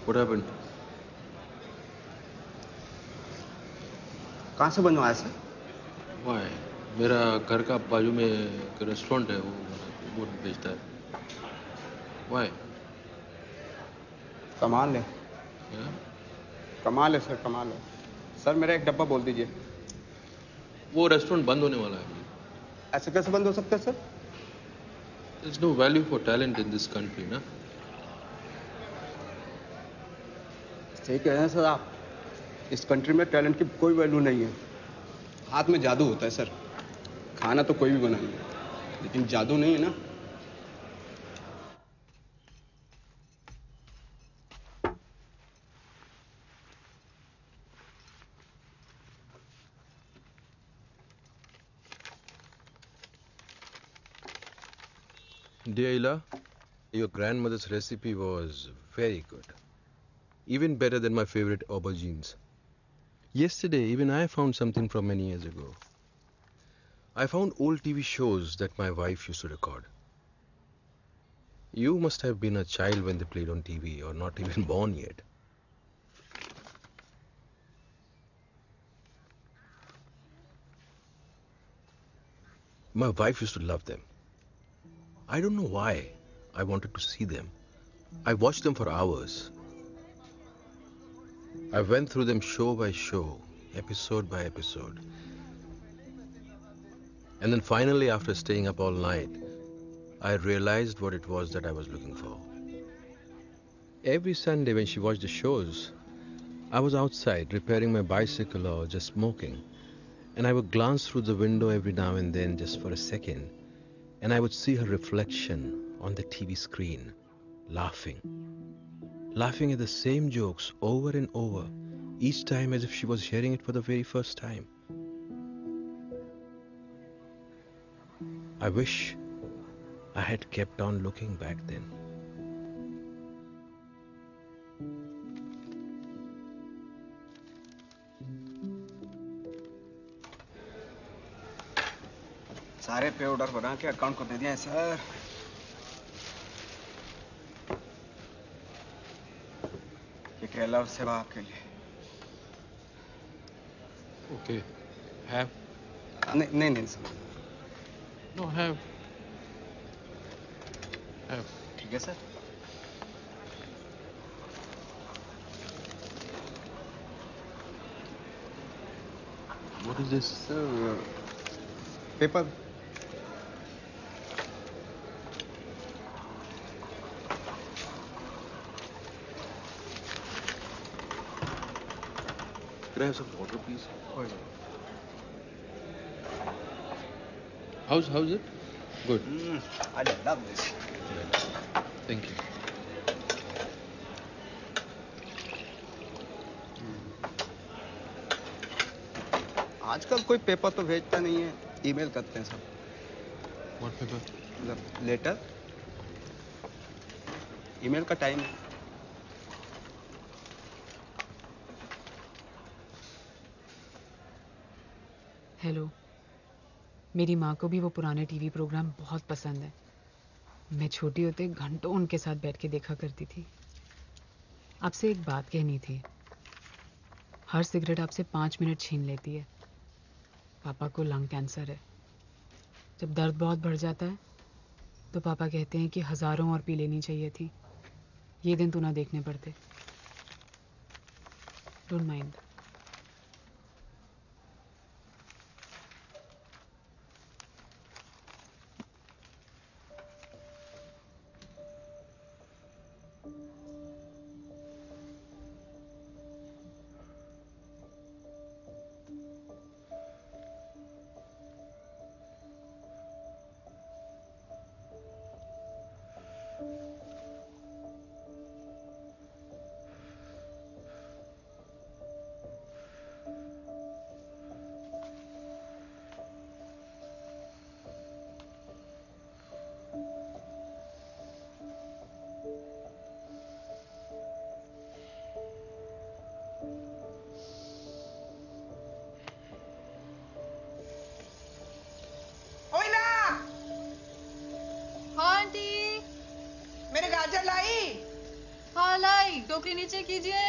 What happened? कहाँ से बनवाया सर? Why? मेरा घर का बाजू में एक रेस्टोरेंट है, वो बेचता है। Why? कमाल है। Yeah? कमाल है सर, कमाल है। सर मेरा एक डब्बा बोल दीजिए। वो रेस्टोरेंट बंद होने वाला है। ऐसे कैसे बंद हो सकता है sir? There's no value for talent in this country, ना? सही कह रहे हैं सर आप। इस कंट्री में टैलेंट की कोई वैल्यू नहीं है। हाथ में जादू होता है सर। खाना तो कोई भी बना ले, लेकिन जादू नहीं है ना। Dear Ila, your grandmother's recipe was very good. Even better than my favorite aubergines. Yesterday, even I found something from many years ago. I found old TV shows that my wife used to record. You must have been a child when they played on TV, or not even born yet. My wife used to love them. I don't know why I wanted to see them. I watched them for hours. I went through them show by show, episode by episode. And then finally, after staying up all night, I realized what it was that I was looking for. Every Sunday when she watched the shows, I was outside repairing my bicycle or just smoking. And I would glance through the window every now and then just for a second, and I would see her reflection on the TV screen, laughing at the same jokes over and over, each time as if she was hearing it for the very first time. I wish I had kept on looking back then. सारे पे order बना के account को दे दिया है sir. ये केला और सेवा आपके लिए। Okay, have? नहीं सर। No, have. ठीक है sir. What is this? Sir, paper. Could I have some water, please? How's it? Good. I love this. Thank you. आजकल कोई पेपर तो भेजता नहीं है, ईमेल करते हैं सब। What paper? मतलब लेटर। ईमेल का टाइम है। हेलो। मेरी माँ को भी वो पुराने टीवी प्रोग्राम बहुत पसंद है। मैं छोटी होते घंटों उनके साथ बैठ के देखा करती थी। आपसे एक बात कहनी थी। हर सिगरेट आपसे 5 मिनट छीन लेती है। पापा को लंग कैंसर है। जब दर्द बहुत बढ़ जाता है तो पापा कहते हैं कि हजारों और पी लेनी चाहिए थी। ये दिन तो ना देखने पड़ते। Don't mind. मेरे गाजर लाई? हाँ लाई। टोकरी नीचे कीजिए।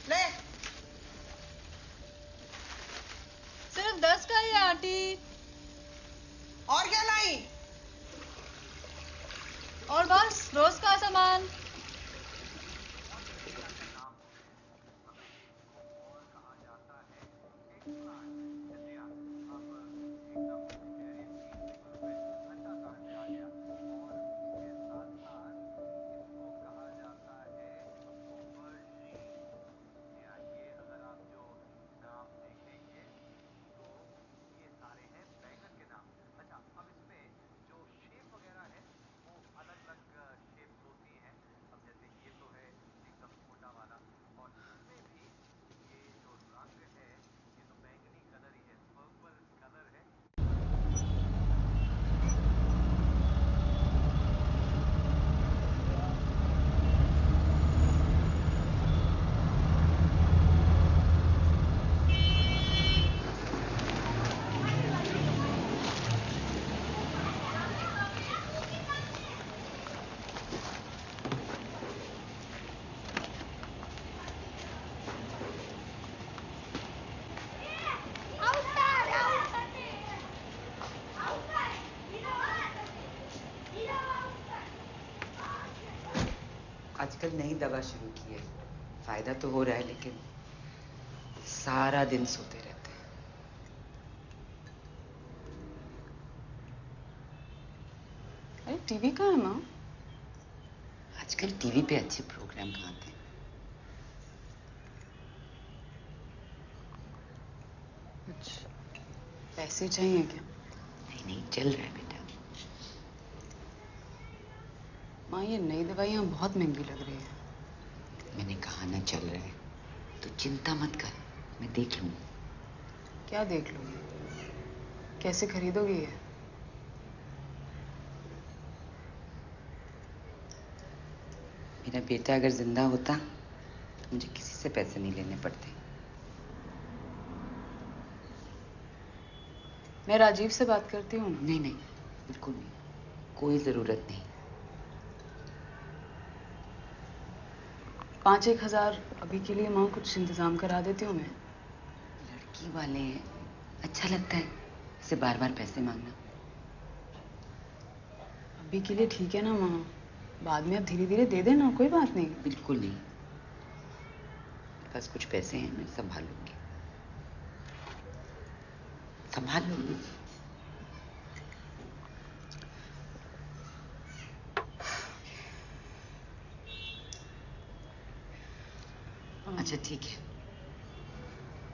ले। सिर्फ 10 का ही है आंटी। और क्या लाई? और बस रोज का सामान। आजकल नई दवा शुरू की है, फायदा तो हो रहा है लेकिन सारा दिन सोते रहते हैं। अरे टीवी कहाँ है माँ? आजकल टीवी पे अच्छे प्रोग्राम कहाँ आते हैं? अच्छा, पैसे चाहिए क्या? नहीं नहीं, चल रहा है बेटा। माँ ये नई दवाइयाँ बहुत महंगी लग रही है। मैंने कहा ना चल रहा है, तो चिंता मत कर, मैं देख लूंगी। क्या देख लोगी? कैसे खरीदोगी ये? मेरा बेटा अगर जिंदा होता तो मुझे किसी से पैसे नहीं लेने पड़ते। मैं राजीव से बात करती हूँ। नहीं नहीं, बिल्कुल नहीं, कोई जरूरत नहीं। 5-1 हजार अभी के लिए माँ कुछ इंतजाम करा देती हूँ मैं। लड़की वाले हैं, अच्छा लगता है इसे बार बार पैसे मांगना। अभी के लिए ठीक है ना माँ, बाद में अब धीरे धीरे दे देना, कोई बात नहीं। बिल्कुल नहीं, मेरे पास कुछ पैसे हैं, मैं संभाल लूंगी, संभाल लूंगी। अच्छा ठीक है,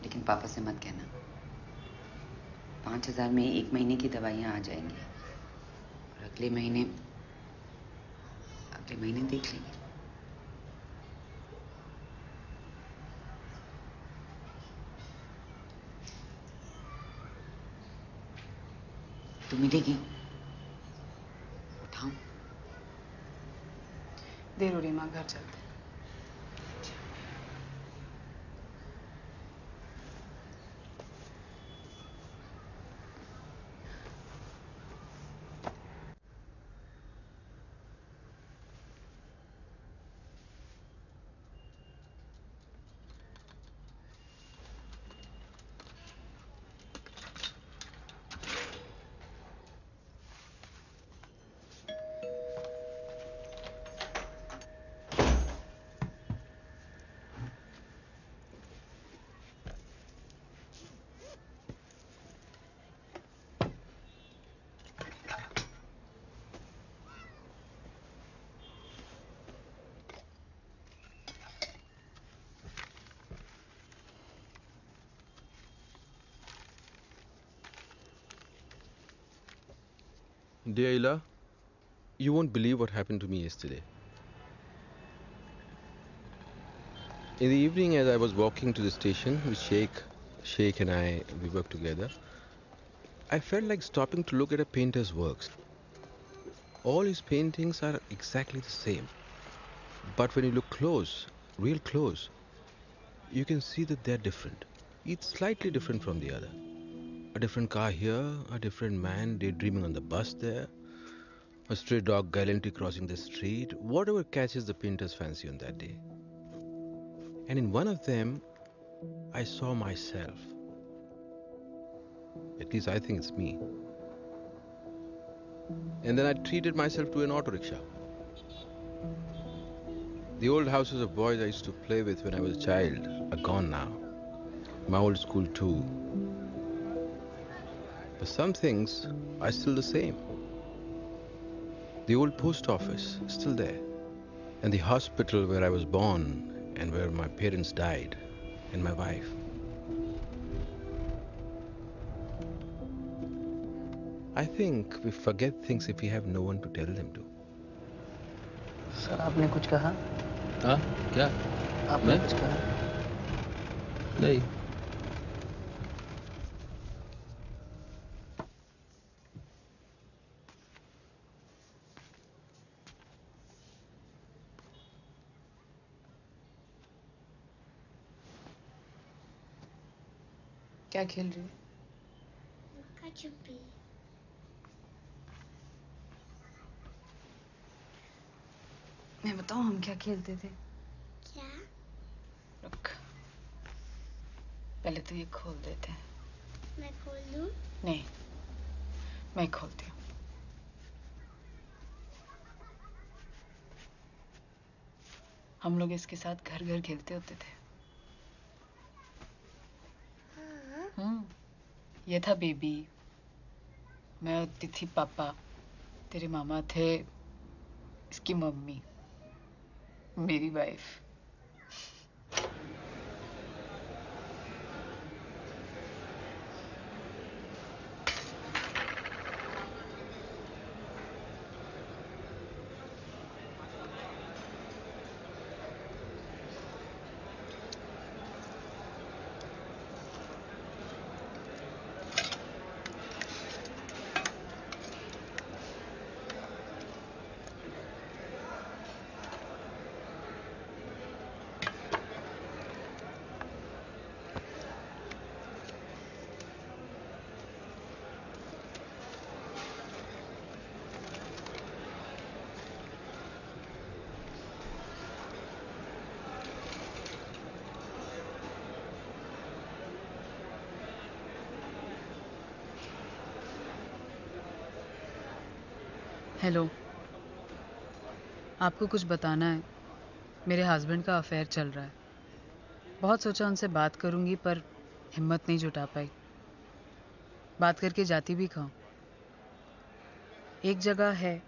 लेकिन पापा से मत कहना। 5,000 में 1 महीने की दवाइयाँ आ जाएंगी और अगले महीने देख लेंगे। तो मिलेगी? उठाऊं? देर हो रही माँ, घर चलते। Dear Ila, you won't believe what happened to me yesterday. In the evening, as I was walking to the station with Sheikh and we worked together, I felt like stopping to look at a painter's works. All his paintings are exactly the same. But when you look close, real close, you can see that they're different. Each slightly different from the other. A different car here, a different man daydreaming on the bus there, a stray dog gallantly crossing the street, whatever catches the painter's fancy on that day. And in one of them, I saw myself. At least I think it's me. And then I treated myself to an auto rickshaw. The old houses of boys I used to play with when I was a child are gone now. My old school too. But some things are still the same. The old post office is still there. And the hospital where I was born and where my parents died, and my wife. I think we forget things if we have no one to tell them to. Sir आपने कुछ कहा? हाँ? क्या? आपने कुछ कहा? नहीं. क्या खेल रही है? लुक्का छुपी। मैं बताऊं हम क्या खेलते थे? क्या? रुक, पहले तो ये खोल देते हैं। मैं खोल दूं? नहीं, मैं खोलती हूँ। हम लोग इसके साथ घर घर खेलते होते थे। ये था बेबी, मैं होती थी पापा, तेरे मामा थे इसकी मम्मी, मेरी वाइफ। हेलो, आपको कुछ बताना है। मेरे हस्बैंड का अफेयर चल रहा है। बहुत सोचा उनसे बात करूंगी पर हिम्मत नहीं जुटा पाई। बात करके जाती भी कहाँ। एक जगह है,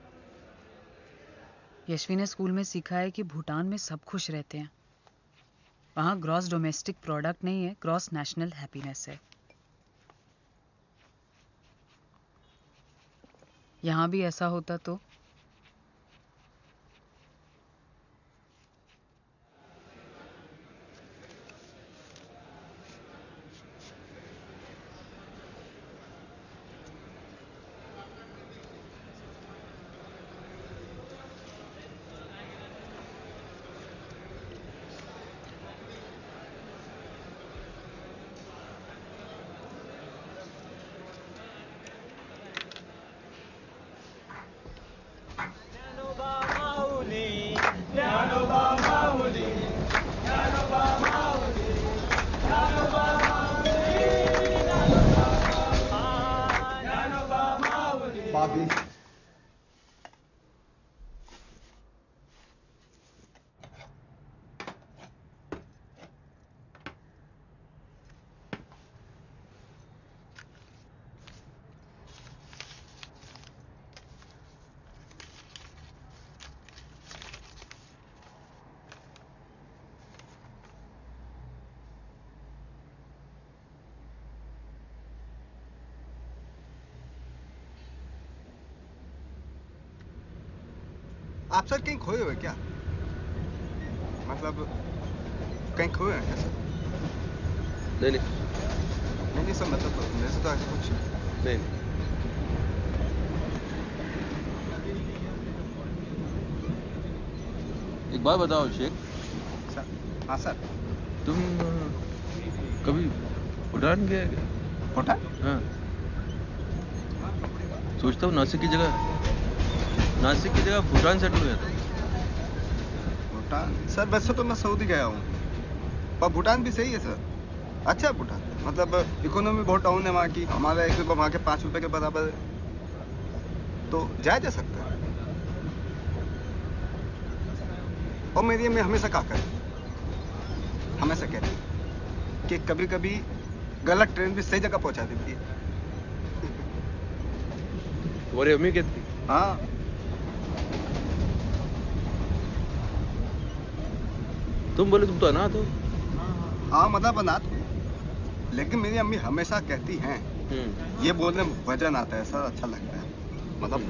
यशवी ने स्कूल में सीखा है कि भूटान में सब खुश रहते हैं। वहाँ ग्रॉस डोमेस्टिक प्रोडक्ट नहीं है, ग्रॉस नेशनल हैप्पीनेस है। यहाँ भी ऐसा होता तो? भाभी आप सर कहीं खोए हुए क्या? मतलब कहीं खोए हैं क्या सर? नहीं नहीं सर, मतलब मेरे से तो ऐसा कुछ नहीं। एक बात बताओ शेख। सर हाँ सर। तुम कभी भूटान गए क्या? भूटान? हाँ। सोचता हूँ नासिक की जगह भूटान सेटल हुआ था। भूटान सर, वैसे तो मैं सऊदी गया हूँ, पर भूटान भी सही है सर। अच्छा है भूटान, मतलब इकोनॉमी बहुत डाउन है वहाँ की। हमारा 1 रुपया वहाँ के 5 रुपए के बराबर है, तो जाया जा सकता है। और मेरी अम्मी हमेशा कहा करती, हमेशा कहती कि कभी कभी गलत ट्रेन भी सही जगह पहुँचा देती है। तुम्हारी अम्मी कहती? हाँ। तुम बोले तुम तो अनाथ हो। हाँ मतलब अनाथ हूँ, लेकिन मेरी अम्मी हमेशा कहती हैं ये बोलने में वजन आता है सर, अच्छा लगता है। मतलब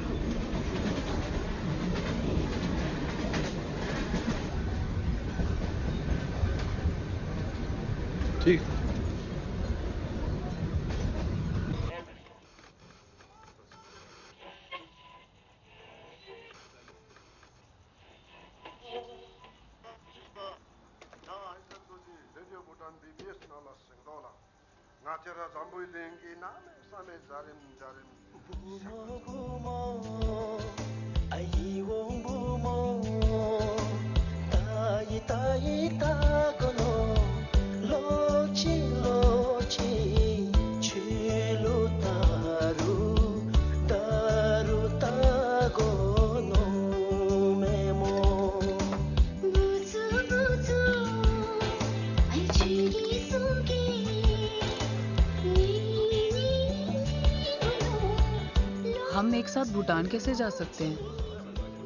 ठीक। 나체라 잠보일랭이 나메 사메 자림 부모 아이옹 부모 따이 따거노 로치 취로 따루 따거노 메모 무슨 एक साथ भूटान कैसे जा सकते हैं?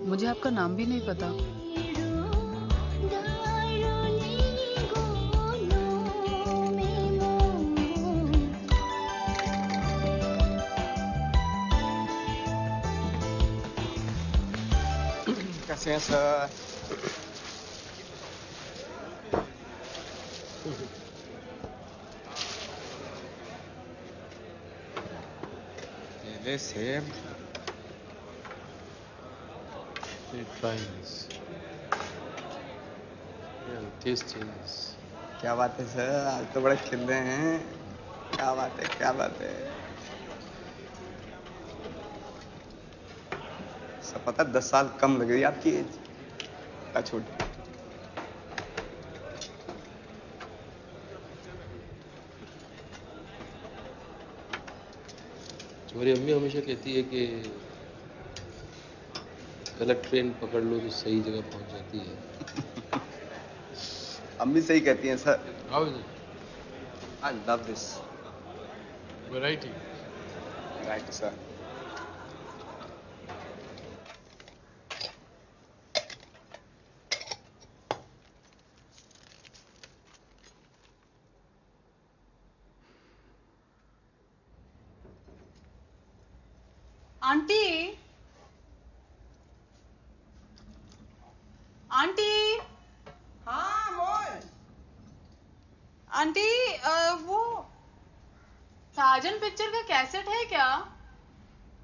मुझे आपका नाम भी नहीं पता। कैसे हैं सर? केले सेब क्या बात है सर, आज तो बड़े खिल रहे हैं। क्या बात है, क्या बात है। सब पता 10 साल कम लग रही है आपकी एज। क्या छोटी। तुम्हारी अम्मी हमेशा कहती है कि गलत ट्रेन पकड़ लो तो सही जगह पहुंच जाती है। अम्मी सही कहती हैं sir. How is it? I love this. Variety. Right, sir. Aunty, aunty, हाँ बोल। आंटी वो साजन पिक्चर का कैसेट है क्या?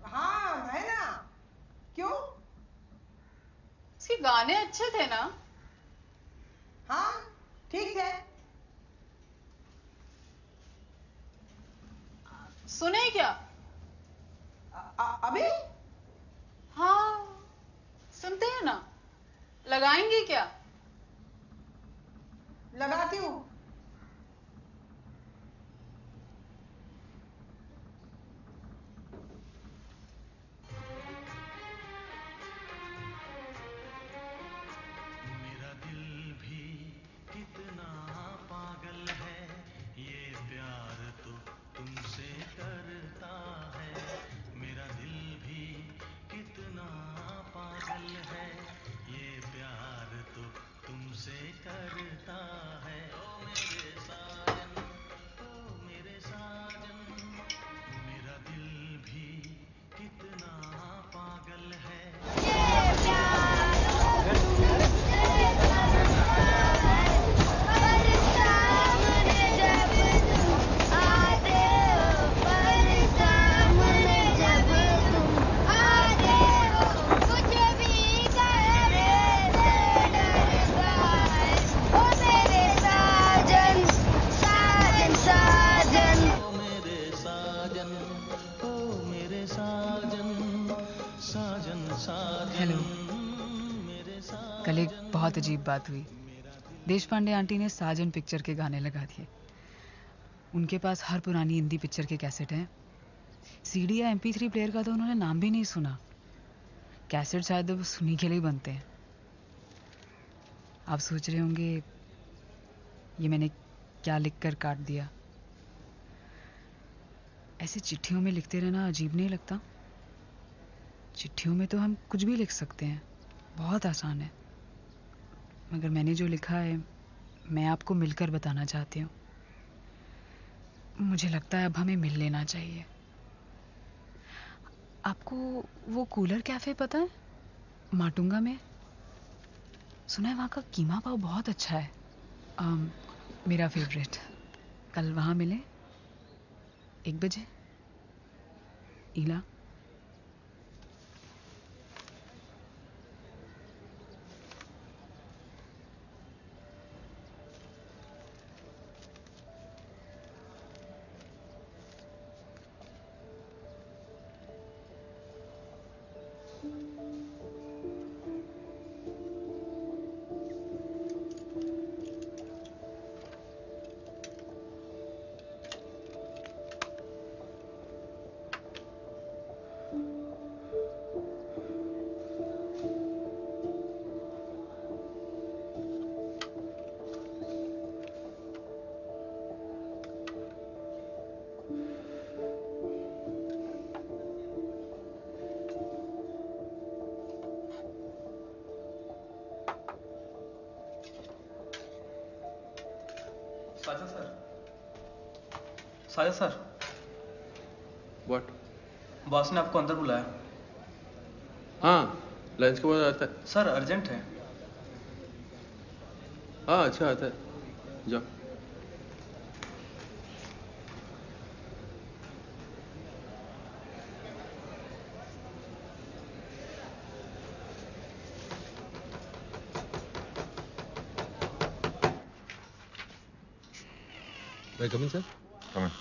हाँ है ना। क्यों? इसके गाने अच्छे थे ना? हाँ ठीक है। सुने क्या? अभी? हाँ सुनते हैं ना। लगाएंगे क्या? लगाती हूँ। मेरा दिल भी कितना पागल है, ये प्यार तो तुमसे करता है। मेरा दिल भी कितना पागल है, ये प्यार तो तुमसे करता है। ओ मेरे साजन, ओ मेरे साजन, मेरा दिल भी कितना पागल है। हेलो। कल एक बहुत अजीब बात हुई। देश पांडे आंटी ने साजन पिक्चर के गाने लगा दिए। उनके पास हर पुरानी हिंदी पिक्चर के कैसेट हैं। सीडी या MP3 प्लेयर का तो उन्होंने नाम भी नहीं सुना। कैसेट शायद वो सुनी के लिए बनते हैं। आप सोच रहे होंगे ये मैंने क्या लिखकर काट दिया। ऐसे चिट्ठियों में लिखते रहना अजीब नहीं लगता? चिट्ठियों में तो हम कुछ भी लिख सकते हैं, बहुत आसान है। मगर मैंने जो लिखा है मैं आपको मिलकर बताना चाहती हूँ। मुझे लगता है अब हमें मिल लेना चाहिए। आपको वो कूलर कैफे पता है माटुंगा में? सुना है वहाँ का कीमा पाव बहुत अच्छा है। मेरा फेवरेट। कल वहाँ मिले 1 बजे। Ila. Sajid sir, Sajid sir, What? Boss ने आपको अंदर बुलाया। हाँ, लंच के बाद आता है। सर अर्जेंट है। हाँ, अच्छा आता है। जाओ। May I come in, sir? Come in.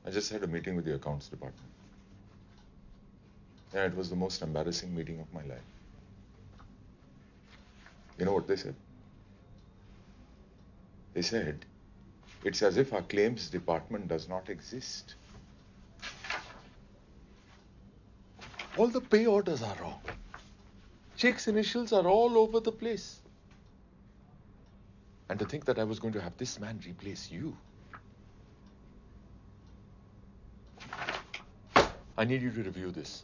I just had a meeting with the accounts department. Yeah, it was the most embarrassing meeting of my life. You know what they said? They said, it's as if our claims department does not exist. All the pay orders are wrong. Sheikh's initials are all over the place. And to think that I was going to have this man replace you. I need you to review this.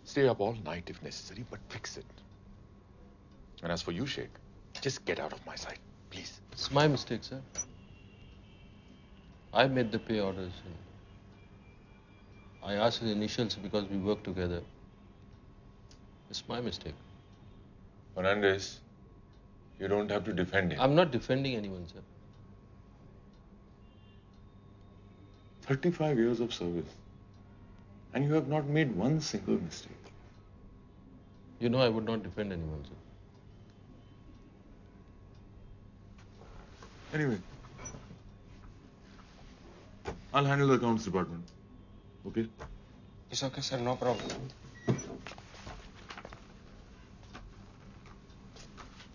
Stay up all night if necessary, but fix it. And as for you, Sheikh, just get out of my sight, please. It's my mistake, sir. I made the pay orders. I asked his initials because we work together. It's my mistake. Fernandez, you don't have to defend him. I'm not defending anyone, sir. 35 years of service. And you have not made one single mistake. You know I would not defend anyone, sir. Anyway, I'll handle the accounts department. Okay? It's okay, sir. No problem.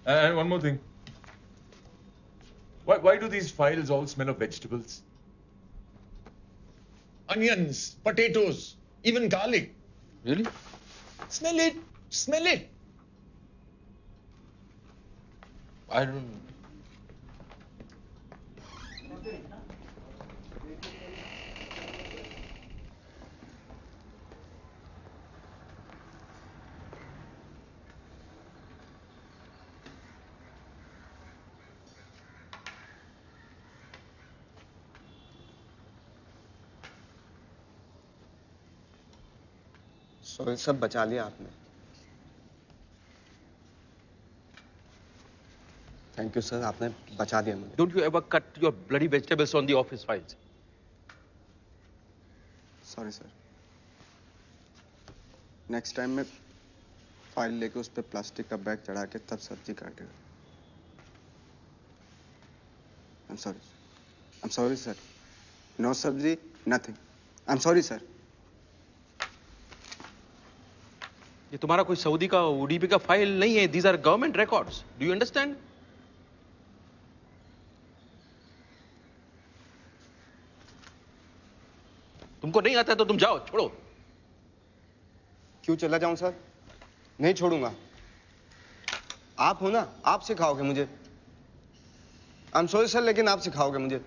And one more thing. Why do these files all smell of vegetables? Onions, potatoes, even garlic. Really? Smell it. Smell it. I don't. Sorry सब बचा लिया आपने। Thank you sir, आपने बचा दिया मुझे। Don't you ever cut your bloody vegetables on the office files? Sorry sir. Next time मैं file लेके उस पर प्लास्टिक का बैग चढ़ा के तब सब्जी काटेगा। I'm sorry sir. No सब्जी, nothing. I'm sorry sir. ये तुम्हारा कोई सऊदी का ओडीपी का फाइल नहीं है. These are government records. Do you understand? तुमको नहीं आता है तो तुम जाओ, छोड़ो. क्यों चला जाऊं सर? नहीं छोड़ूंगा. आप हो ना, आप सिखाओगे मुझे. I'm sorry सर, लेकिन आप सिखाओगे मुझे.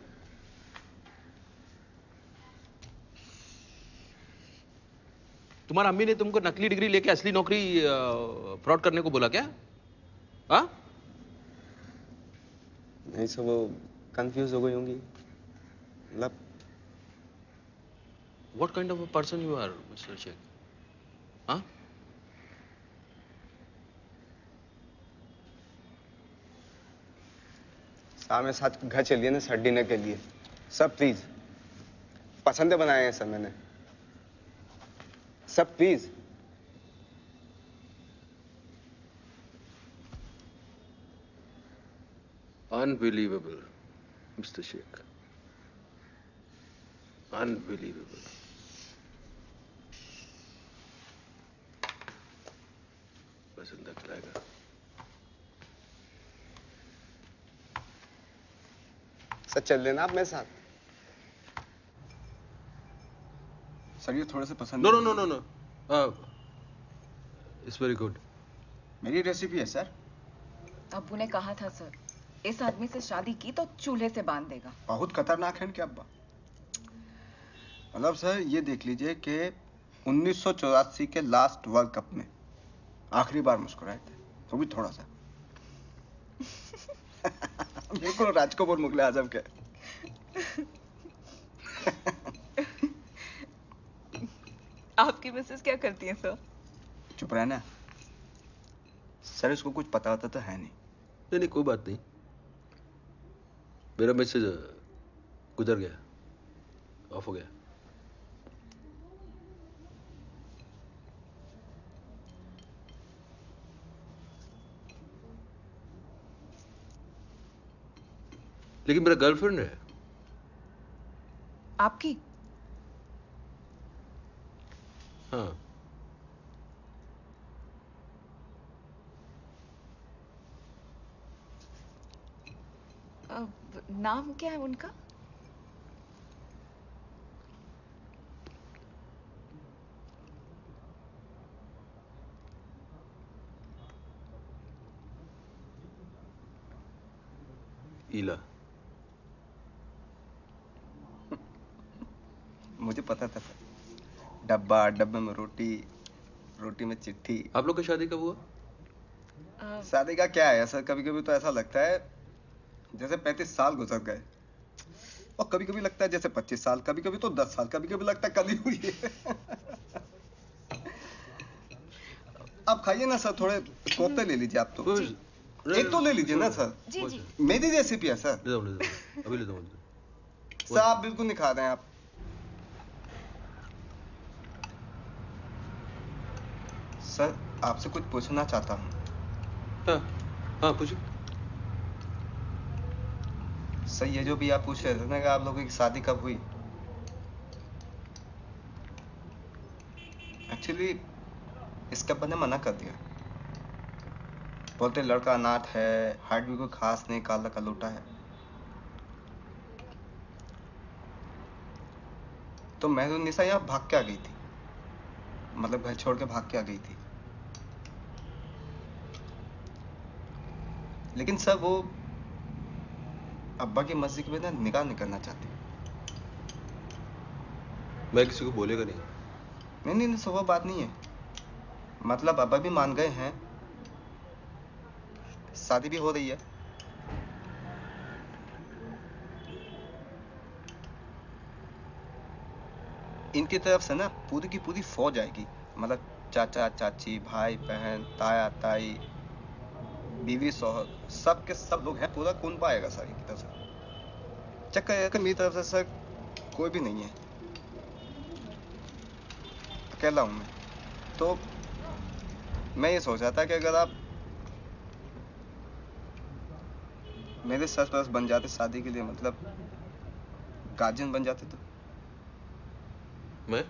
तुम्हारा अम्मी ने तुमको नकली डिग्री लेके असली नौकरी फ्रॉड करने को बोला क्या? हाँ? नहीं सर, वो कंफ्यूज हो गई होंगी. मतलब What kind of a person you are, Mr. Sheikh? हाँ? साहब मेरे साथ घर चलिए ना सर डिनर के लिए. सब प्लीज. पसंद बनाए हैं सर मैंने. सब please. Unbelievable, Mr. Sheikh. Unbelievable. पसंद खिलाएगा. सर चल लेना आप मेरे साथ. सर ये थोड़े से पसंद. No. It's very good. मेरी रेसिपी है सर. अब्बू ने कहा था सर, इस आदमी से शादी की तो चूल्हे से बांध देगा। बहुत खतरनाक है इनके अब्बा। मतलब सर ये देख लीजिए कि 1984 के लास्ट वर्ल्ड कप में आखिरी बार मुस्कुराए थे, तो भी थोड़ा सा। बिल्कुल राज कपूर मुगले आजम के। आपकी मिसेस क्या करती हैं सर? चुप रहना सर, इसको कुछ पता होता तो है नहीं। नहीं नहीं कोई बात नहीं, मेरा मैसेज गुजर गया, ऑफ हो गया। लेकिन मेरा गर्लफ्रेंड है। आपकी? हाँ। नाम क्या है उनका? ईला। मुझे पता था सर, डब्बा, डब्बे में रोटी, रोटी में चिट्ठी। आप लोग की शादी कब हुआ? शादी का क्या है सर, कभी कभी तो ऐसा लगता है जैसे 35 साल गुजर गए, और कभी कभी लगता है जैसे 25 साल, कभी कभी तो 10 साल, कभी कभी लगता है कल ही हुई है। आप खाइए ना सर, थोड़े कोफ्ते ले लीजिए आप तो। एक तो ले लीजिए ना सर। जी जी। मेरी रेसिपी है सर। ले दो, अभी ले दो। सर आप बिल्कुल नहीं खा रहे हैं आप। सर आपसे कुछ पूछना चाहता हूँ। हाँ हाँ पूछो। सर ये जो भी आप पूछ रहे थे ना कि आप लोगों की शादी कब हुई, एक्चुअली इसके अब्बा ने मना कर दिया। बोलते लड़का अनाथ है, हाइट भी कोई खास नहीं, काला कलूटा है। तो मेहरुन्निसा यहाँ भाग के आ गई थी, मतलब घर छोड़ के भाग के आ गई थी। लेकिन सर वो अब्बा की मर्जी के बिना निकाह नहीं करना चाहती। मैं किसी को बोलेगा नहीं। नहीं नहीं सर वो बात नहीं है, मतलब अब्बा भी मान गए हैं, शादी भी हो रही है। इनकी तरफ से ना पूरी की पूरी फौज आएगी, मतलब चाचा चाची, भाई बहन, ताया ताई, बीवी शौहर, सब के सब लोग हैं, पूरा कुनबा आएगा सर इनकी तरफ से। चक्कर मेरी तरफ से सर कोई भी नहीं है, अकेला हूं मैं। तो मैं ये सोच रहा था कि अगर आप मेरे सरपरस्त बन जाते शादी के लिए, मतलब गार्जियन बन जाते तो। मैं?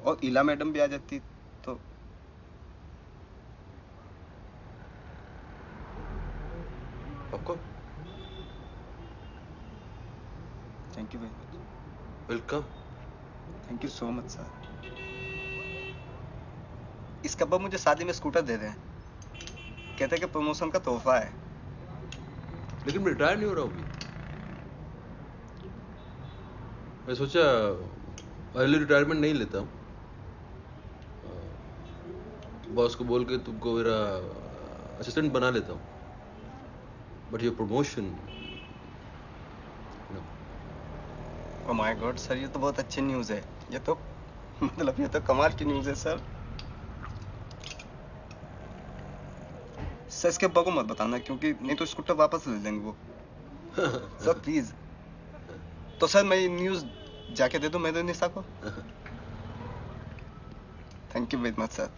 और इला मैडम भी आ जाती तो। आपको? Thank you very much. Welcome. Thank you so much sir. इसके अब्बा मुझे शादी में स्कूटर दे रहे हैं, कहते हैं कि प्रमोशन का तोहफा है। लेकिन मैं रिटायर नहीं हो रहा हूँ अभी। मैं सोचा अर्ली रिटायरमेंट नहीं लेता हूँ, बॉस को बोल के तुमको मेरा असिस्टेंट बना लेता हूँ, बट ये promotion. Oh my God sir, ये तो बहुत अच्छी न्यूज़ है। ये तो मतलब ये तो कमाल की न्यूज़ है सर। सर इसके अब्बा को मत बताना, क्योंकि नहीं तो स्कूटर वापस ले लेंगे वो। Sir please. तो सर मैं ये न्यूज़ जाके दे दूं मेहरुन्निसा को? Thank you very much sir.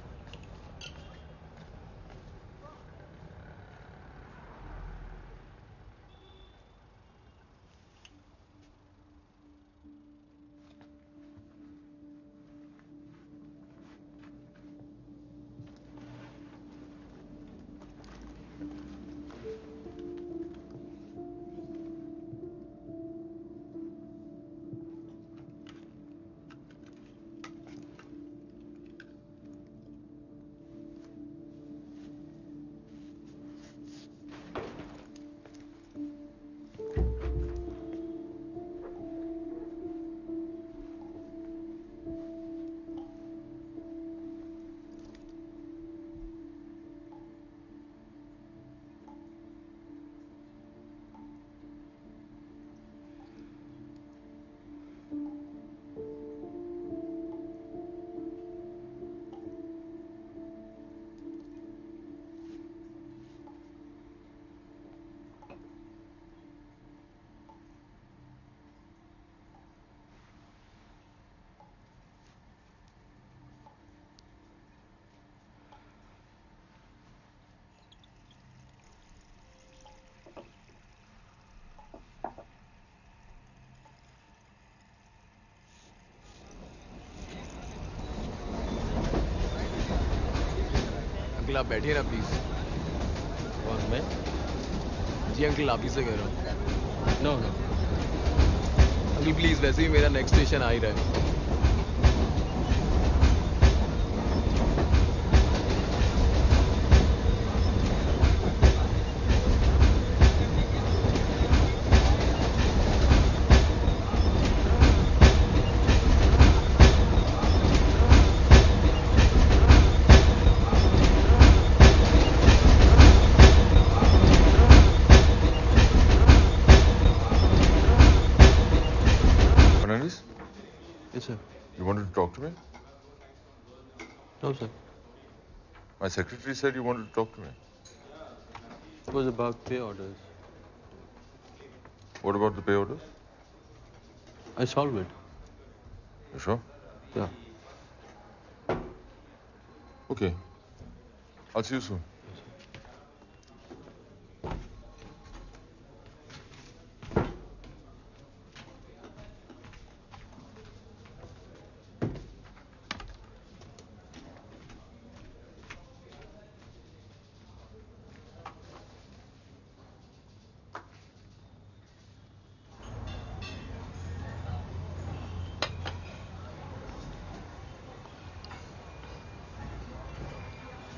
आप बैठिए ना प्लीज। कौन मैं? जी अंकल, आप ही से कह रहा हूँ। No no. अंकल प्लीज, वैसे भी मेरा नेक्स्ट स्टेशन आ ही रहा है। Fernandez, Yes, sir. you wanted to talk to me? No, sir. My secretary said you wanted to talk to me. It was about pay orders. What about the pay orders? I solved it. You sure? Yeah. Okay. I'll see you soon.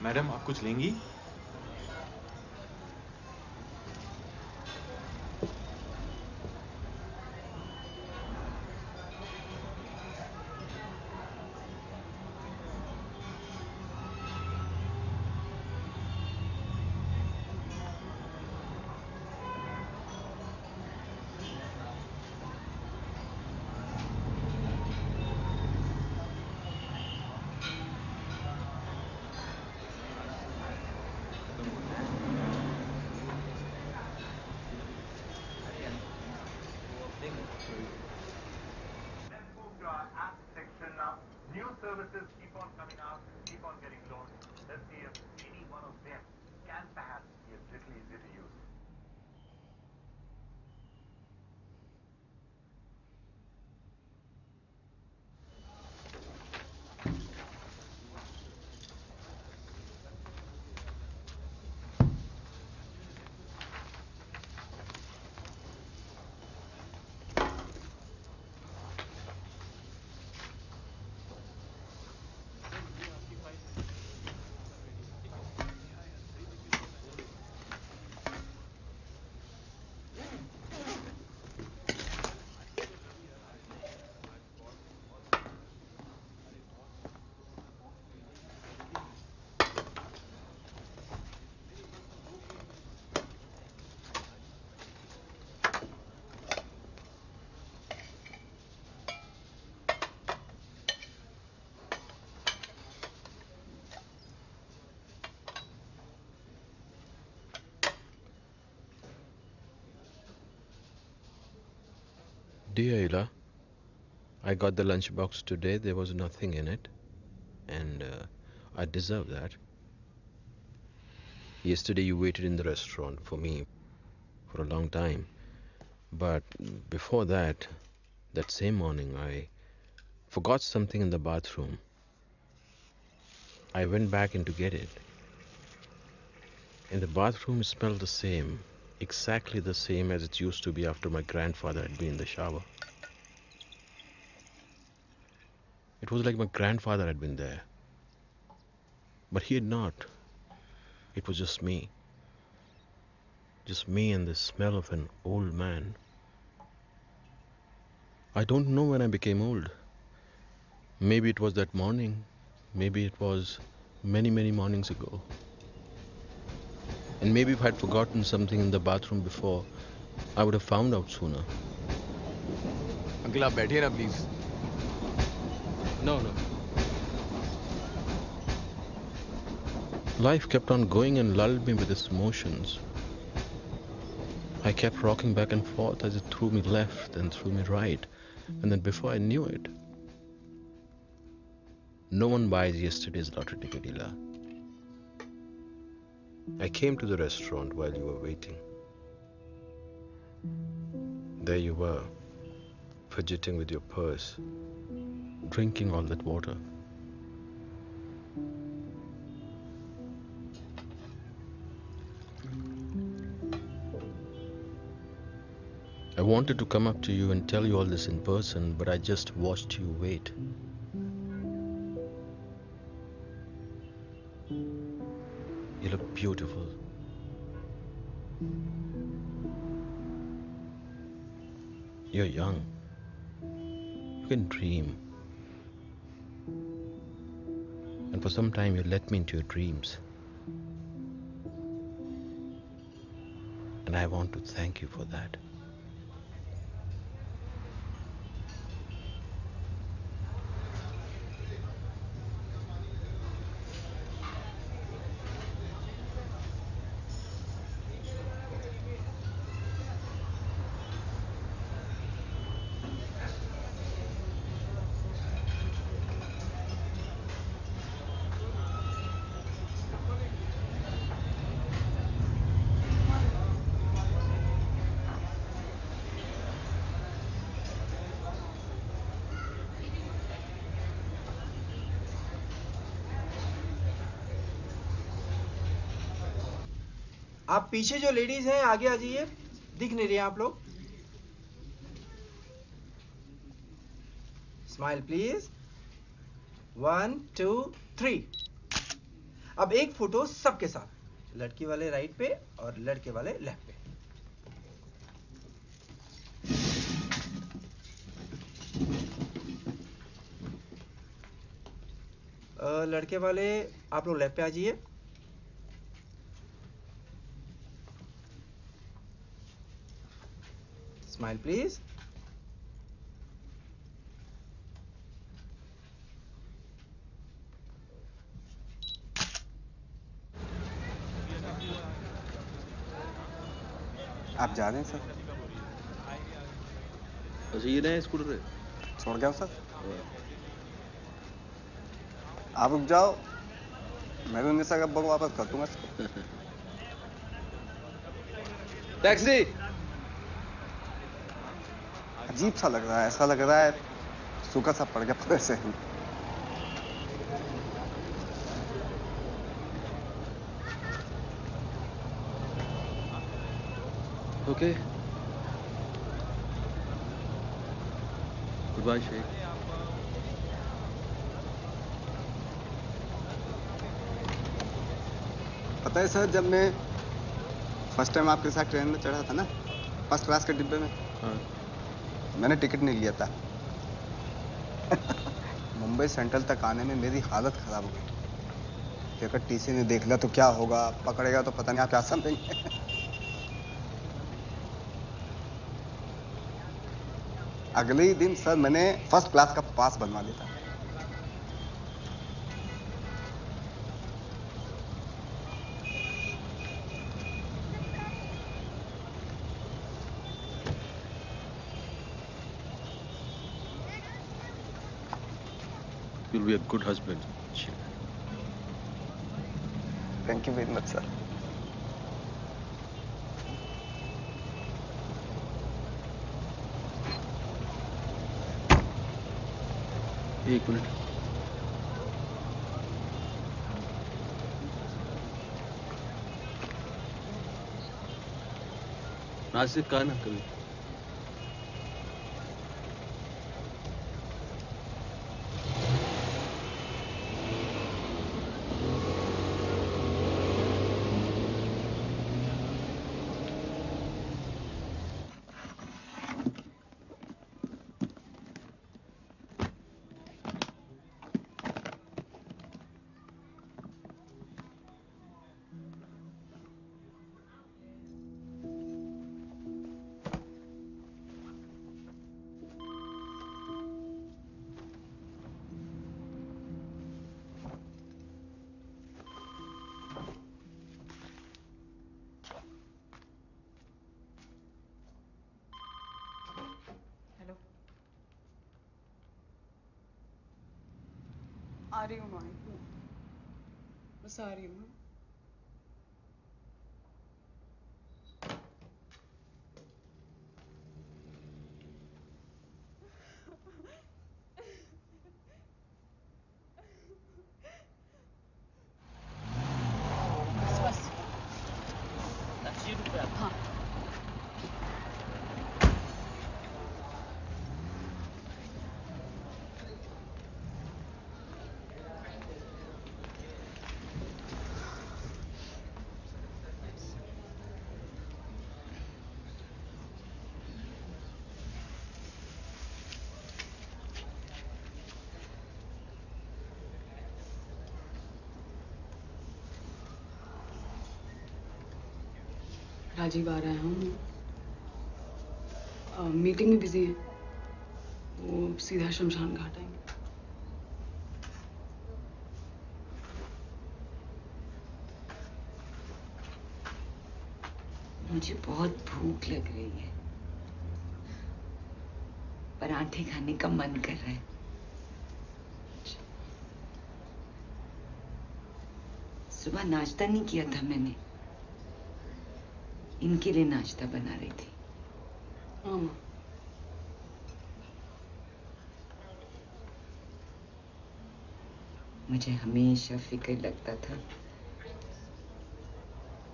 Madam, आप कुछ लेंगी? New services keep on coming out, keep on getting launched. Let's see if any one of them can perhaps be a little easier to use. Dear Ila, I got the lunchbox today. There was nothing in it. And I deserve that. Yesterday you waited in the restaurant for me for a long time. But before that, that same morning, I forgot something in the bathroom. I went back in to get it. In the bathroom, it smelled the same, exactly the same as it used to be after my grandfather had been in the shower. It was like my grandfather had been there. But he had not. It was just me. Just me and the smell of an old man. I don't know when I became old. Maybe it was that morning. Maybe it was many, many mornings ago. And maybe if I'd forgotten something in the bathroom before, I would have found out sooner. Uncle आप बैठिए ना please. No, no. Life kept on going and lulled me with its motions. I kept rocking back and forth as it threw me left and threw me right. And then before I knew it, no one buys yesterday's lottery ticket, Ila. I came to the restaurant while you were waiting. There you were, fidgeting with your purse, drinking all that water. I wanted to come up to you and tell you all this in person, but I just watched you wait. You look beautiful. You're young. You can dream. And for some time you let me into your dreams. And I want to thank you for that. आप पीछे जो ladies हैं आगे आ जाइए, दिख नहीं रही हैं आप लोग। Smile please. 1 2 3। अब एक फोटो सबके साथ, लड़की वाले राइट पे और लड़के वाले लेफ्ट पे। लड़के वाले आप लोग लेफ्ट पे आ जाइए। Smile, please. आप जा रहे हैं सर? अच्छा ये नया स्कूटर है? छोड़ गया सर। आप रुक जाओ, मैं भी 19 का बुक वापस कर दूंगा। टैक्सी। अजीब सा लग रहा है, ऐसा लग रहा है सूखा सा पड़ गया पूरे से। Okay, goodbye Shaikh. पता है सर, जब मैं फर्स्ट टाइम आपके साथ ट्रेन में चढ़ा था ना, फर्स्ट क्लास के डिब्बे में, हाँ। मैंने टिकट नहीं लिया था। मुंबई सेंट्रल तक आने में मेरी हालत खराब हो गई। कि अगर टीसी ने देख लिया तो क्या होगा, पकड़ेगा तो पता नहीं आप क्या समझेंगे। अगले ही दिन सर मैंने फर्स्ट क्लास का पास बनवा लिया था। You'll be a good husband. Thank you very much, sir. एक मिनट। नासिक कहा ना कभी। आ रही हूँ माँ, बस आ रही हूँ। बस 80 रुपया। हाँ। राजीव आ रहा है, हम मीटिंग में बिजी हैं। वो सीधा शमशान घाट आएंगे। मुझे बहुत भूख लग रही है, पराठे खाने का मन कर रहा है। सुबह नाश्ता नहीं किया था मैंने, इनके लिए नाश्ता बना रही थी। मुझे हमेशा फिक्र लगता था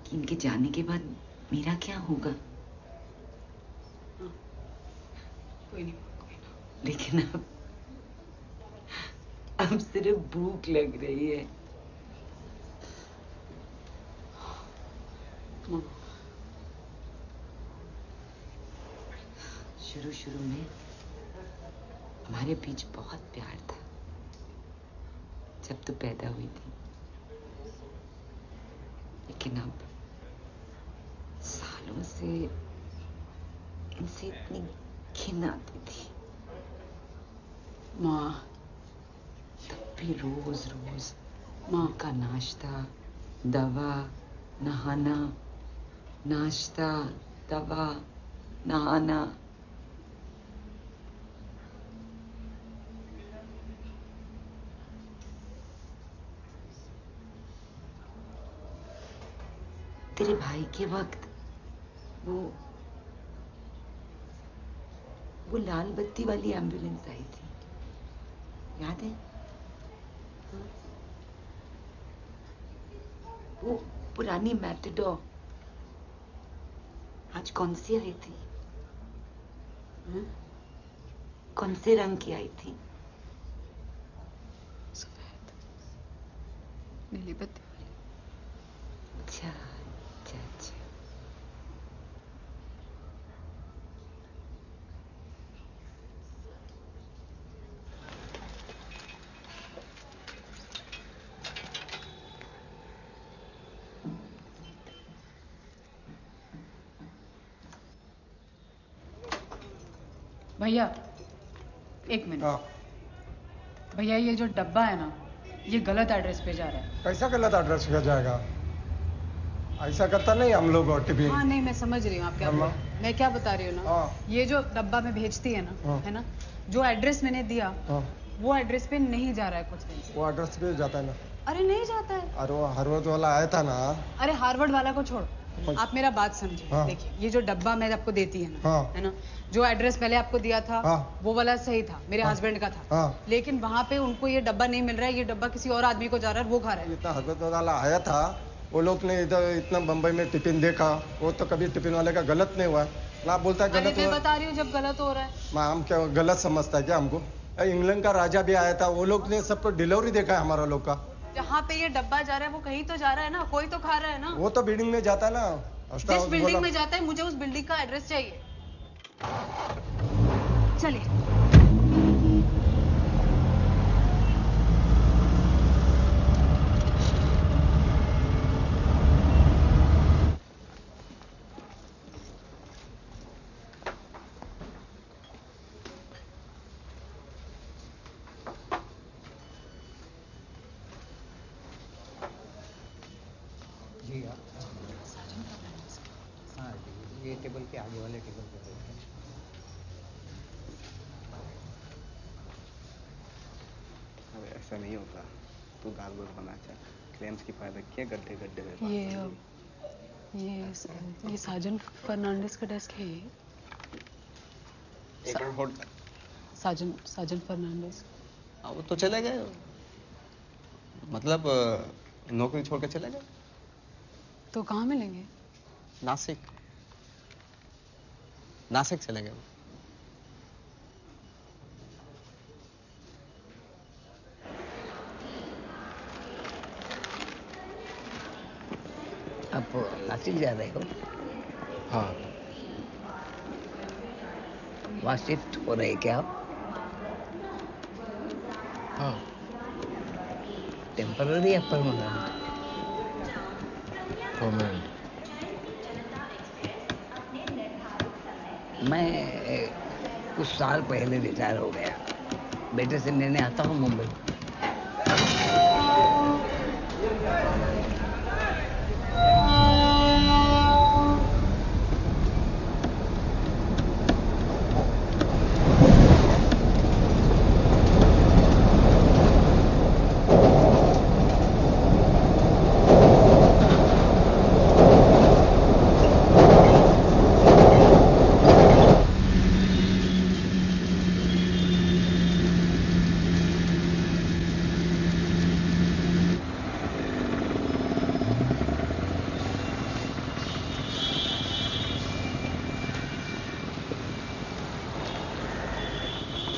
कि इनके जाने के बाद मेरा क्या होगा। कोई नहीं। लेकिन अब सिर्फ भूख लग रही है। शुरू में हमारे बीच बहुत प्यार था, जब तू पैदा हुई थी। लेकिन अब सालों से इनसे इतनी घिन आती थी। माँ, तब भी रोज माँ का नाश्ता, दवा, नहाना, नाश्ता, दवा, नहाना। तेरे भाई के वक्त वो लाल बत्ती वाली एम्बुलेंस आई थी, याद है? वो पुरानी मैटेडोर आज कौन सी आई थी? कौन से रंग की आई थी? सफेद, नीली बत्ती वाली। अच्छा। भैया, एक मिनट। भैया, ये जो डब्बा है ना, ये गलत एड्रेस पे जा रहा है। कैसा गलत एड्रेस पे जाएगा? ऐसा करता नहीं हम लोग टिफिन। हाँ नहीं, मैं समझ रही हूँ आप क्या बोल। मैं क्या बता रही हूँ ना, ये जो डब्बा में भेजती है ना, है ना, जो एड्रेस मैंने दिया वो एड्रेस पे नहीं जा रहा है कुछ दिन से। वो एड्रेस पे जाता है ना? अरे नहीं जाता है। अरे वो हार्वर्ड वाला आया था ना। अरे हार्वर्ड वाला को छोड़, आप मेरा बात समझिए। देखिए, ये जो डब्बा मैं आपको देती है ना, है ना, जो एड्रेस पहले आपको दिया था वो वाला सही था, मेरे हस्बैंड का था। लेकिन वहाँ पे उनको ये डब्बा नहीं मिल रहा है, ये डब्बा किसी और आदमी को जा रहा है, वो खा रहा है। इतना हार्वर्ड वाला आया था, वो लोग ने इधर इतना बम्बई में टिफिन देखा, वो तो कभी टिफिन वाले का गलत नहीं हुआ ना, बोलता है गलत। मैं बता रही हूँ जब गलत हो रहा है। हम क्या गलत समझता है क्या हमको? इंग्लैंड का राजा भी आया था, वो लोग ने सबको डिलीवरी देखा है हमारा लोग का। जहाँ पे ये डब्बा जा रहा है वो कहीं तो जा रहा है ना, कोई तो खा रहा है ना। वो तो बिल्डिंग में जाता है ना, जिस बिल्डिंग में जाता है, मुझे उस बिल्डिंग का एड्रेस चाहिए। चलिए। जी हाँ, ये टेबल के आगे वाले टेबल पे बैठे हैं। अरे ऐसा नहीं होता, तू दाल बोल बना चाह, क्लेम्स की फायदा क्या गड्ढे गड्ढे में। ये साजन फर्नांडिस का डेस्क है। ये एक मिनट होल्ड। साजन फर्नांडिस। वो तो चले गए, मतलब नौकरी छोड़ के चले गए। तो कहाँ मिलेंगे? नासिक चले गए। आप नासिक जा रहे हो? हाँ। वहाँ शिफ्ट हो रहे क्या आप? हाँ। टेम्पररी या परमानेंट? परमानेंट। मैं कुछ साल पहले रिटायर हो गया। बेटे से लेने आता हूँ मुंबई।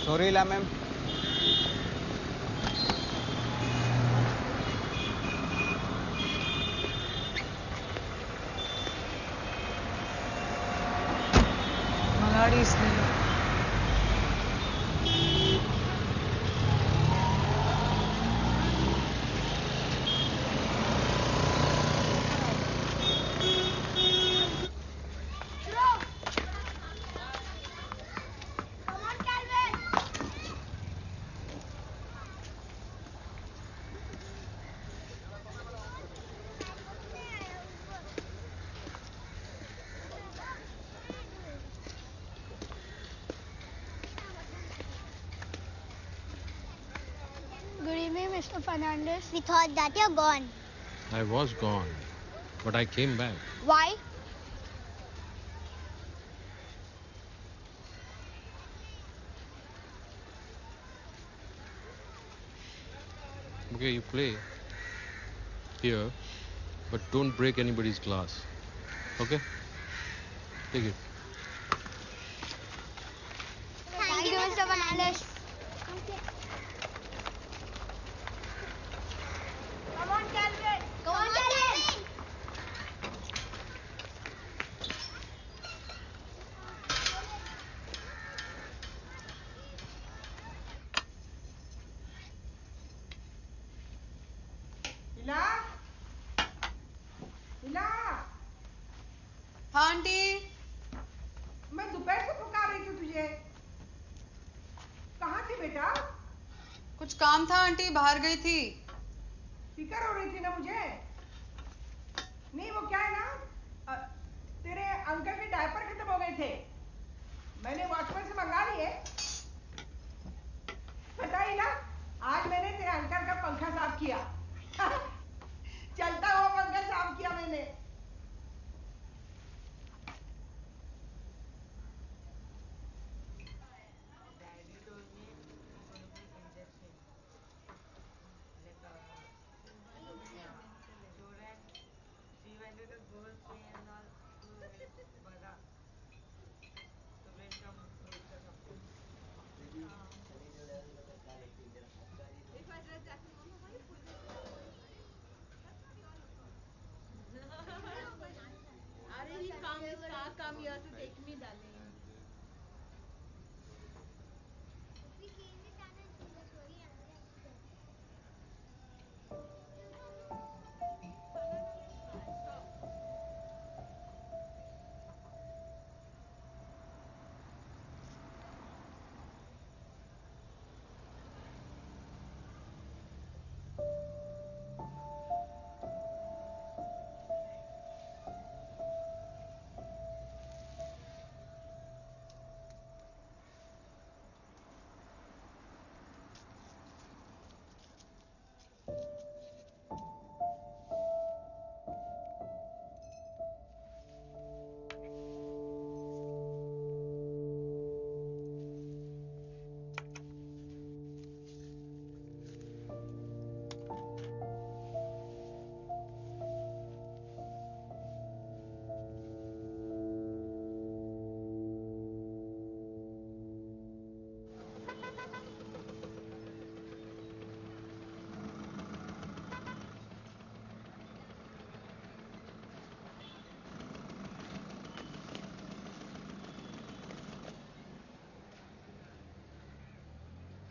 Sorry la ma'am. मलाड़ी इसलिए Good evening, Mr. Fernandez. We thought that you're gone. I was gone, but I came back. Why? Okay, you play here, but don't break anybody's glass. Okay? Take it. Thank you, Mr. Fernandez. Come on, Calvin. Come on, Calvin. हिला हिला। हाँ aunty. मैं दोपहर से पुकार रही थी तुझे। कहाँ थी बेटा? कुछ काम था आंटी, बाहर गई थी। फिक्र हो रही थी ना मुझे। नहीं वो क्या है ना, तेरे अंकल के डायपर खत्म हो गए थे। मैंने वॉचमैन से मंगा लिए। पता ही ना, आज मैंने तेरे अंकल का पंखा साफ किया। चलता हुआ पंखा साफ किया मैंने। Come here to take me, darling.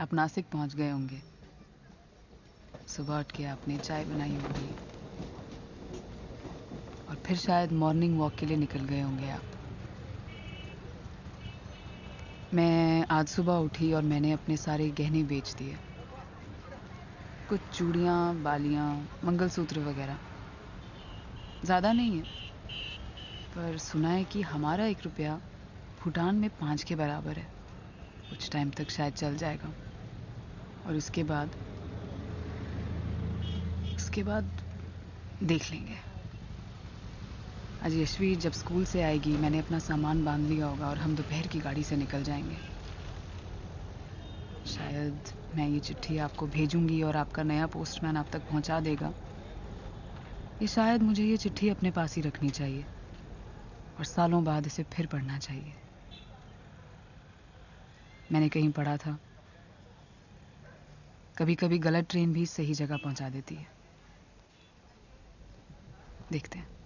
आप नासिक पहुंच गए होंगे। सुबह उठ के आपने चाय बनाई होगी और फिर शायद मॉर्निंग वॉक के लिए निकल गए होंगे आप। मैं आज सुबह उठी और मैंने अपने सारे गहने बेच दिए। कुछ चूड़ियाँ, बालियाँ, मंगलसूत्र वगैरह। ज़्यादा नहीं है, पर सुना है कि हमारा 1 रुपया भूटान में 5 के बराबर है। कुछ टाइम तक शायद चल जाएगा और उसके बाद देख लेंगे। आज यशवी जब स्कूल से आएगी, मैंने अपना सामान बांध लिया होगा और हम दोपहर की गाड़ी से निकल जाएंगे। शायद मैं ये चिट्ठी आपको भेजूंगी और आपका नया पोस्टमैन आप तक पहुंचा देगा। ये शायद मुझे ये चिट्ठी अपने पास ही रखनी चाहिए और सालों बाद इसे फिर पढ़ना चाहिए। मैंने कहीं पढ़ा था, कभी कभी गलत ट्रेन भी सही जगह पहुंचा देती है। देखते हैं।